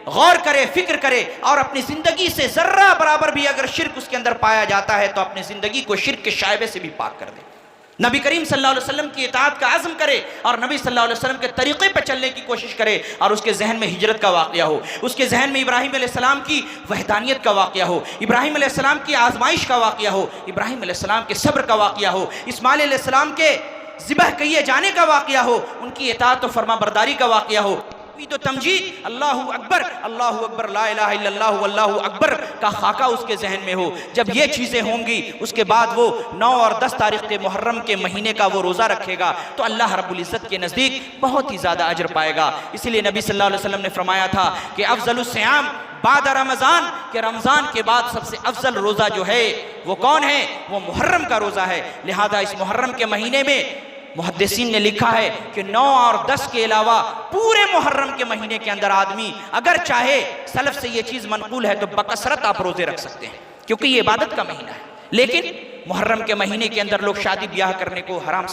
गौर करे, फिक्र करे, और अपनी ज़िंदगी से ज़र्रा बराबर भी अगर शिर्क उसके अंदर पाया जाता है तो अपनी ज़िंदगी को शिर्क के शायबे से भी पाक कर दे। नबी करीम सल्लल्लाहु अलैहि वसल्लम की इताअत का आज़म करे और नबी सल्लल्लाहु अलैहि वसल्लम के तरीक़े पर चलने की कोशिश करे, और उसके जहन में हिजरत का वाक़या हो, उसके जहन में इब्राहीम अलैहिस्सलाम की वहदानियत का वाक़या हो, इब्राहीम अलैहिस्सलाम की आज़माइश का वाक़या हो, इब्राहीम अलैहिस्सलाम के सब्र का वाक़या हो, इस्माइल अलैहिस्सलाम के ज़िबह किए जाने का वाक़या हो, उनकी इताअत और फरमाबरदारी का वाक़या हो, तो तमजीद अल्लाहु अकबर ला इलाहा इल्लल्लाह वल्लाहु अकबर का खाका उसके जहन में हो। जब ये चीज़ें होंगी उसके बाद वो 9 और 10 तारीख़ के मुहर्रम के महीने का वो रोज़ा रखेगा तो अल्लाह रब्बुल इज़्ज़त के नज़दीक बहुत ही ज़्यादा अजर पाएगा। इसीलिए नबी सल्लल्लाहु अलैहि वसल्लम ने फरमाया था कि अफ़ज़लुस सियाम बाद रमज़ान, के रमज़ान के बाद सबसे अफजल रोज़ा जो है वो कौन है? वो मुहर्रम का रोज़ा है। लिहाजा इस मुहर्रम के महीने में मुहद्दिसीन ने लिखा है कि 9 और 10 के अलावा पूरे मुहर्रम के महीने के अंदर आदमी अगर चाहे, सलफ से ये चीज़ मनकूल है, तो बकसरत आप रोज़े रख सकते हैं, क्योंकि ये इबादत का महीना है। लेकिन मुहर्रम के महीने के अंदर लोग शादी ब्याह करने को हराम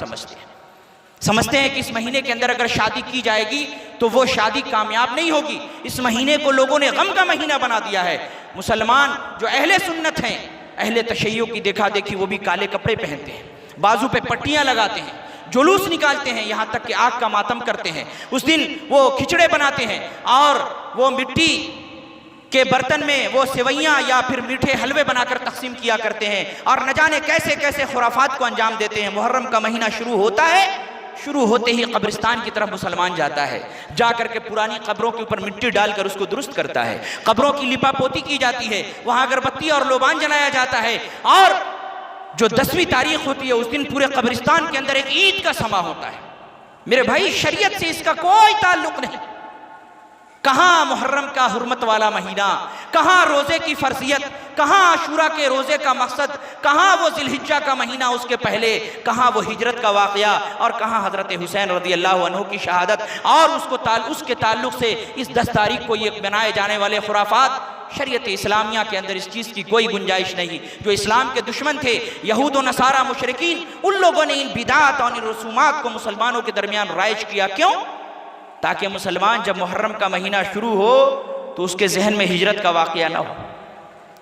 समझते हैं कि इस महीने के अंदर अगर शादी की जाएगी तो वो शादी कामयाब नहीं होगी। इस महीने को लोगों ने गम का महीना बना दिया है। मुसलमान जो अहले सुन्नत हैं, अहले तशय्युअ की देखा देखी, वो भी काले कपड़े पहनते हैं, बाजू पे पट्टियाँ लगाते हैं, जुलूस निकालते हैं, यहाँ तक कि आग का मातम करते हैं। उस दिन वो खिचड़े बनाते हैं और वो मिट्टी के बर्तन में वो सेवैयाँ या फिर मीठे हलवे बनाकर तकसीम किया करते हैं, और न जाने कैसे कैसे खुराफात को अंजाम देते हैं। मुहर्रम का महीना शुरू होता है, शुरू होते ही कब्रिस्तान की तरफ मुसलमान जाता है, जा करके पुरानी कब्रों के ऊपर मिट्टी डालकर उसको दुरुस्त करता है, कब्रों की लिपापोती की जाती है, वहाँ अगरबत्ती और लोबान जलाया जाता है, और जो 10वीं तारीख होती है उस दिन पूरे कब्रिस्तान के अंदर एक ईद का समा होता है। मेरे भाई, शरीयत से इसका कोई ताल्लुक नहीं। कहाँ मुहर्रम का हुर्मत वाला महीना, कहाँ रोज़े की फर्जियत, कहाँ आशूरा के रोज़े का मकसद, कहाँ वो ज़िलहिज्जा का महीना उसके पहले, कहाँ वो हिजरत का वाक़या, और कहाँ हज़रत हुसैन रज़ियल्लाहु अन्हु की शहादत, और उसके ताल्लुक़ से इस 10 तारीख को ये बनाए जाने वाले खुराफात। शरीयत इस्लामिया के अंदर इस चीज़ की कोई गुंजाइश नहीं। जो इस्लाम के दुश्मन थे, यहूद व नसारा मुशरिकीन, उन लोगों ने इन बिदात और इन रसूमात को मुसलमानों के दरमियान राइज किया। क्यों? ताकि मुसलमान जब मुहर्रम का महीना शुरू हो तो उसके जहन में हिजरत का वाक़या ना हो,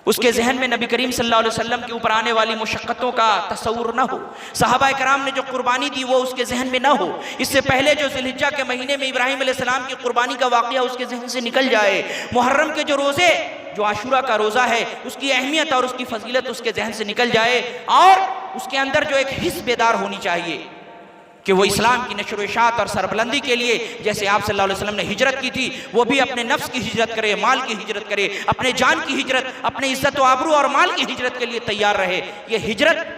उसके जहन में नबी करीम सल्लल्लाहु अलैहि वसल्लम के ऊपर आने वाली मुशक्क़तों का तसव्वुर ना हो, सहाबा कराम ने जो कुर्बानी दी वो उसके जहन में ना हो। इससे पहले जो ज़िलहिज्जा के महीने में इब्राहीम अलैहिस्सलाम की कुर्बानी का वाक़या उसके जहन से निकल जाए, मुहर्रम के जो रोज़े, जो आशूरा का रोज़ा है, उसकी अहमियत और उसकी फजीलत उसके जहन से निकल जाए, और उसके अंदर जो एक हिस्स बेदार होनी चाहिए कि वो इस्लाम की नशर इशात और सरबलंदी के लिए, जैसे आप सल्लल्लाहु अलैहि वसल्लम ने हिजरत की थी, वो भी अपने नफ्स की हिजरत करे, माल की हिजरत करे, अपने जान की हिजरत, अपने इज्जत व आबरू और माल की हिजरत के लिए तैयार रहे। ये हिजरत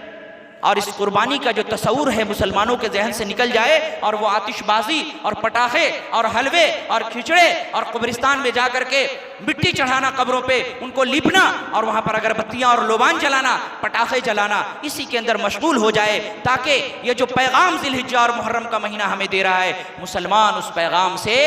और इस कुर्बानी का जो तसव्वुर है मुसलमानों के जहन से निकल जाए, और वो आतिशबाजी और पटाखे और हलवे और खिचड़े और कब्रिस्तान में जा कर के मिट्टी चढ़ाना, कब्रों पे उनको लिपना, और वहाँ पर अगरबत्तियाँ और लोबान जलाना, पटाखे जलाना, इसी के अंदर मशगूल हो जाए, ताकि ये जो पैगाम ज़िलहिज्जा और मुहर्रम का महीना हमें दे रहा है, मुसलमान उस पैगाम से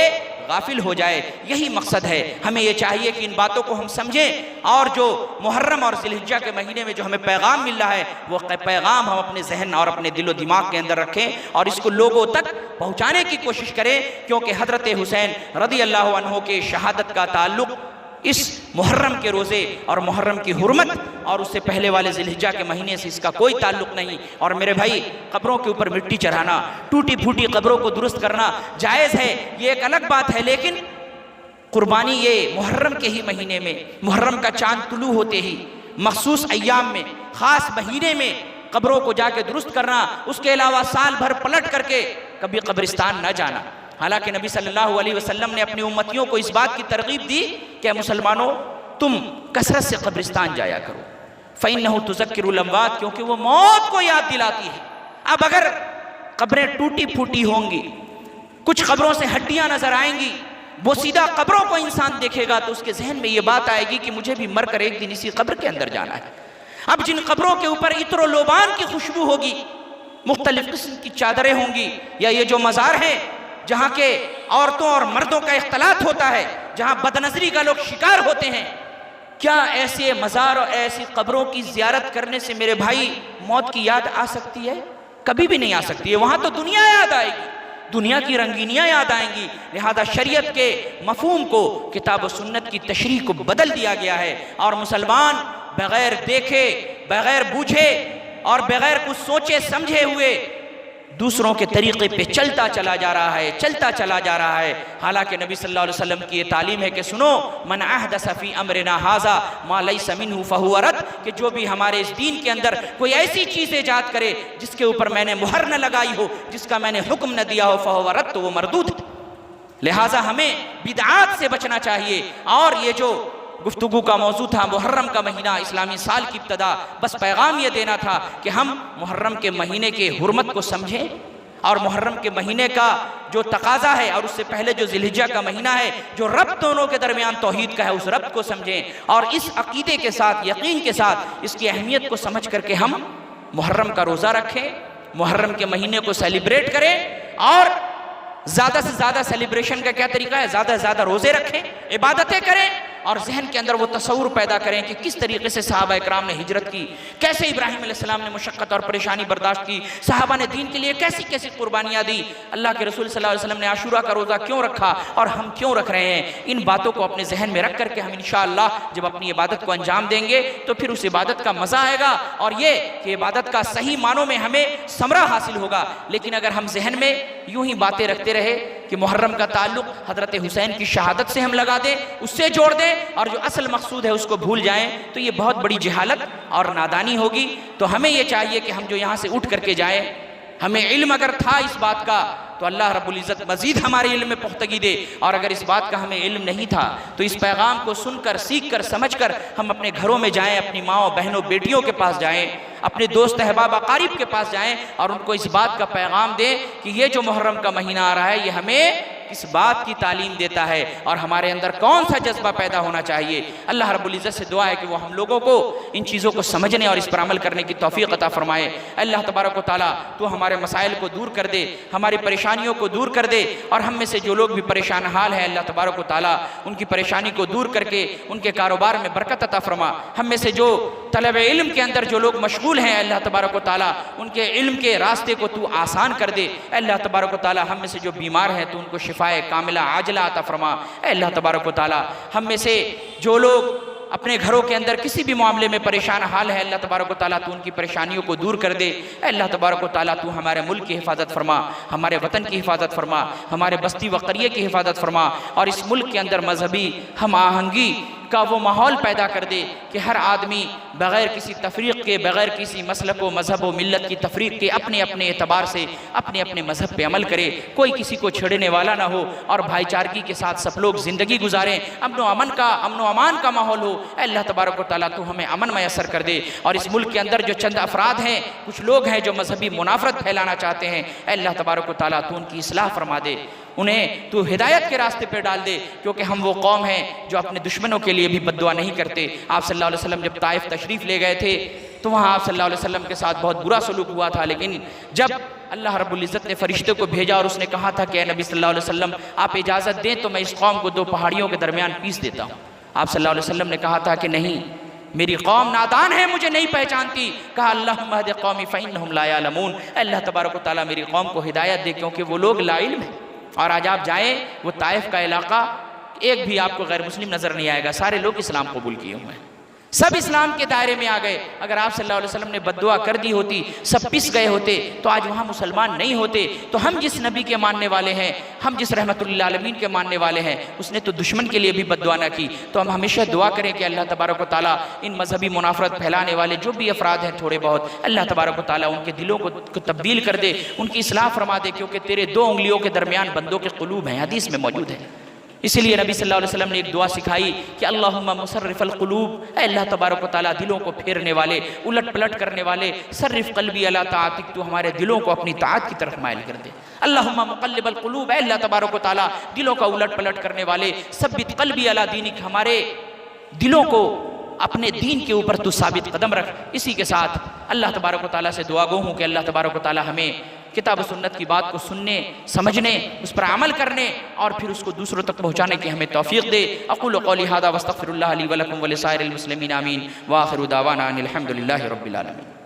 गाफिल हो जाए। यही मकसद है। हमें ये चाहिए कि इन बातों को हम समझें, और जो मुहर्रम और ज़िलहिज्जा के महीने में जो हमें पैगाम मिल रहा है वो पैगाम हम अपने जहन और अपने दिलो दिमाग के अंदर रखें और इसको लोगों तक पहुँचाने की कोशिश करें, क्योंकि हज़रत हुसैन रज़ियल्लाहु अन्हु के शहादत का ताल्लुक़ इस मुहर्रम के रोज़े और मुहर्रम की हुर्मत और उससे पहले वाले ज़िलहिज्जा के महीने से इसका कोई ताल्लुक़ नहीं। और मेरे भाई, कब्रों के ऊपर मिट्टी चढ़ाना, टूटी फूटी कब्रों को दुरुस्त करना जायज़ है, ये एक अलग बात है, लेकिन कुर्बानी ये मुहर्रम के ही महीने में, मुहर्रम का चांद तुलू होते ही मखसूस अय्याम में, ख़ास महीने में कब्रों को जाके दुरुस्त करना, उसके अलावा साल भर पलट करके कभी कब्रिस्तान न जाना। हालांकि नबी सल्लल्लाहु अलैहि वसल्लम ने अपनी उम्मतियों को इस बात की तरगीब दी कि मुसलमानों, तुम कसरत से कब्रिस्तान जाया करो, फ़इन्नहु तुज़क्किरुल अमवात, क्योंकि वो मौत को याद दिलाती है। अब अगर कब्रें टूटी फूटी होंगी, कुछ कब्रों से हड्डियां नजर आएंगी, वो सीधा कब्रों को इंसान देखेगा तो उसके जहन में ये बात आएगी कि मुझे भी मर कर एक दिन इसी कब्र के अंदर जाना है। अब जिन कब्रों के ऊपर इत्र लोबान की खुशबू होगी, मुख्तलिफ किस्म की चादरें होंगी, या ये जो मज़ार हैं जहाँ के औरतों और मर्दों का इख्तलात होता है, जहाँ बदनजरी का लोग शिकार होते हैं, क्या ऐसे मज़ार और ऐसी कब्रों की ज़ियारत करने से मेरे भाई मौत की याद आ सकती है? कभी भी नहीं आ सकती है। वहाँ तो दुनिया याद आएगी, दुनिया की रंगीनियाँ याद आएंगी। लिहाजा शरीयत के मफहूम को, किताब और सुन्नत की तशरीह को बदल दिया गया है और मुसलमान बगैर देखे, बगैर बूझे और बगैर कुछ सोचे समझे हुए दूसरों के तरीक़े पे चलता चला जा रहा है, चलता चला जा रहा है। हालांकि नबी सल्लल्लाहु अलैहि वसल्लम की ये तालीम है कि सुनो, मन अहदस फी अमरिना हाज़ा मा लैसा मिन्हु फहुव रद्द, कि जो भी हमारे इस दीन के अंदर कोई ऐसी चीज़ ईजाद करे जिसके ऊपर मैंने मुहर न लगाई हो, जिसका मैंने हुक्म न दिया हो, फहुव रद्द, तो वो मरदूद है। लिहाजा हमें बिदआत से बचना चाहिए। और ये जो गुफ्तगू का मौजू था मुहर्रम का महीना, इस्लामी साल की इब्तदा, बस पैगाम ये देना था कि हम मुहर्रम के महीने के हुर्मत को समझें और मुहर्रम के महीने का जो तकाजा है और उससे पहले जो ज़िलहिज्जा का महीना है, जो रब्त दोनों के दरमियान तौहीद का है, उस रब्त को समझें और इस अकीदे के साथ, यकीन के साथ इसकी अहमियत को समझ करके हम मुहर्रम का रोज़ा रखें, मुहर्रम के महीने को सेलिब्रेट करें। और ज़्यादा से ज़्यादा सेलिब्रेशन का क्या तरीका है? ज़्यादा से ज़्यादा रोज़े रखें, इबादतें करें और जहन के अंदर वो तसव्वुर पैदा करें कि किस तरीके से सहाबा इकराम ने हिजरत की, कैसे इब्राहीम अलैहिस्सलाम ने मुशक्क़त और परेशानी बर्दाश्त की, सहाबा ने दीन के लिए कैसी कैसी कुर्बानियाँ दी, अल्लाह के रसूल सल्लल्लाहु अलैहि वसल्लम ने आशूरा का रोज़ा क्यों रखा और हम क्यों रख रहे हैं। इन बातों को अपने जहन में रख करके हम इंशाअल्लाह जब अपनी इबादत को अंजाम देंगे तो फिर उस इबादत का मज़ा आएगा और ये कि इबादत का सही मानों में हमें समरा हासिल होगा। लेकिन अगर हम जहन में यूं ही बातें रखते रहे कि मुहर्रम का ताल्लुक हज़रत हुसैन की शहादत से हम लगा दें, उससे जोड़ दें और जो असल मकसूद है उसको भूल जाएं, तो ये बहुत बड़ी जहालत और नादानी होगी। तो हमें ये चाहिए कि हम जो यहाँ से उठ करके जाएं, हमें इल्म अगर था इस बात का तो अल्लाह रब्बुल इज़्ज़त मज़ीद हमारे इल्म में पुख्तगी दे, और अगर इस बात का हमें इल्म नहीं था तो इस पैगाम को सुनकर, सीख कर, समझ कर हम अपने घरों में जाएं, अपनी माओ बहनों बेटियों के पास जाएं, अपने दोस्त अहबाब अकारीब के पास जाएं और उनको इस बात का पैगाम दें कि ये जो मुहर्रम का महीना आ रहा है ये हमें इस बात की तालीम देता है और हमारे अंदर कौन सा जज्बा पैदा होना चाहिए। अल्लाह रब्बुल इज़्ज़त से दुआ है कि वो हम लोगों को इन चीज़ों को समझने और इस पर अमल करने की तौफीक अता फरमाए। अल्लाह तबारक व तआला तो हमारे मसाइल को दूर कर दे, हमारी परेशानियों को दूर कर दे और हम में से जो लोग भी परेशान हाल है अल्लाह तबारक व तआला उनकी परेशानी को दूर करके उनके कारोबार में बरकत अता फरमा। हम में से जो तलब इल्म के अंदर जो लोग मशगूल हैं अल्लाह तबारक व तआला उनके इल्म के रास्ते को तू आसान कर दे। अल्लाह तबारक व तआला हम में से जो बीमार हैं तो उनको शिफाए कामिला आजला अता फरमा। अल्लाह तबारक व तआला हम में से जो लोग अपने घरों के अंदर किसी भी मामले में परेशान हाल है अल्लाह तबारक व तआला तू उनकी परेशानियों को दूर कर दे। अल्लाह तबारक व तआला तू हमारे मुल्क की हिफाजत फरमा, हमारे वतन की हिफाजत फरमा, हमारे बस्ती व क़रिये की हिफाजत फरमा और इस मुल्क के अंदर मजहबी हम आहंगी का वो माहौल पैदा कर दे कि हर आदमी बग़ैर किसी तफरीक़ के, बग़ैर किसी मसलक व मज़हब व मिल्लत की तफरीक़ के अपने अपने एतबार से अपने अपने मज़हब पे अमल करे, कोई किसी को छेड़ने वाला ना हो और भाईचारगी के साथ सब लोग ज़िंदगी गुजारें, अमन व अमान का माहौल हो। अल्लाह तबारक व तआला तू हमें अमन मैसर कर दे। और इस मुल्क के अंदर जो चंद अफराद हैं, कुछ लोग हैं जो मजहबी मुनाफरत फैलाना चाहते हैं, अल्लाह तबारक व तआला तू उनकी इस्लाह फरमा दे, उन्हें तू हिदायत के रास्ते पर डाल दे, क्योंकि हम वो कौम हैं जो अपने दुश्मनों के लिए भी बद्दुआ नहीं करते। आप सल्लल्लाहु अलैहि वसल्लम जब ताइफ तशरीफ़ ले गए थे तो वहाँ आप सल्लल्लाहु अलैहि वसल्लम के साथ बहुत बुरा सलूक हुआ था, लेकिन जब अल्लाह रब्बुल इज़्ज़त ने फरिश्ते को भेजा और उसने कहा था कि ए नबी सल्लल्लाहु अलैहि वसल्लम आप इजाज़त दें तो मैं इस कौम को दो पहाड़ियों के दरमियान पीस देता हूँ। आप सल्लल्लाहु अलैहि वसल्लम ने कहा था कि नहीं, मेरी कौम नादान है, मुझे नहीं पहचानती। कहा अल्लाहुम्मा हद कौमी फ़इन्नहुम ला यअलमून, अल्लाह तबारक व तआला मेरी कौम को हिदायत दे क्योंकि वो लोग लाइल्म हैं। और आज आप जाएँ वो ताइफ का इलाका, एक भी आपको गैर मुस्लिम नज़र नहीं आएगा, सारे लोग इस्लाम कबूल किए हुए हैं, सब इस्लाम के दायरे में आ गए। अगर आप सल्लल्लाहु अलैहि वसल्लम ने बद्दुआ कर दी होती, सब पिस गए होते तो आज वहाँ मुसलमान नहीं होते। तो हम जिस नबी के मानने वाले हैं, हम जिस रहमतुल लिल आलमीन के मानने वाले हैं, उसने तो दुश्मन के लिए भी बद्दुआ ना की। तो हम हमेशा दुआ करें कि अल्लाह तबारक व तआला इन मजहबी मुनाफरत फैलाने वाले जो भी अफराद हैं थोड़े बहुत, अल्लाह तबारक व तआला उनके दिलों को तब्दील कर दे, उनकी इस्लाह फरमा दे, क्योंकि तेरे दो उंगलियों के दरमियान बंदों के क़ुलूब हैं, हदीस में मौजूद है। इसीलिए नबी सल्लल्लाहु अलैहि वसल्लम ने एक दुआ सिखाई कि अल्लाहुम्मा मुसर्रिफल क़ुलूब, ऐ अल्लाह तबारक व तआला दिलों को फेरने वाले, उलट पलट करने वाले, सर्रिफ क़ल्बी अला ताअतिक, तू हमारे दिलों को अपनी ताअत की तरफ माइल कर दे। अल्लाहुम्मा मुक़ल्लिबल क़ुलूब, ऐ अल्लाह तबारक व तआला दिलों का उलट पलट करने वाले, सब्बित क़ल्बी अला दीनिक, हमारे दिलों को अपने दीन के ऊपर तू साबित कदम रख। इसी के साथ अल्लाह तबारक व तआला से दुआ गो हूँ कि अल्लाह तबारक व तआला हमें किताब सुन्नत की बात को सुनने, समझने, उस पर अमल करने और फिर उसको दूसरों तक पहुँचाने की हमें तौफीक दे। अक़ूलु क़ौली हाज़ा वस्तग़फ़िरुल्लाह ली व लकुम व लिसाइरिल मुस्लिमीन, आमीन। व आख़िरु दावाना अनिल हम्दुलिल्लाहि रब्बिल आलमीन।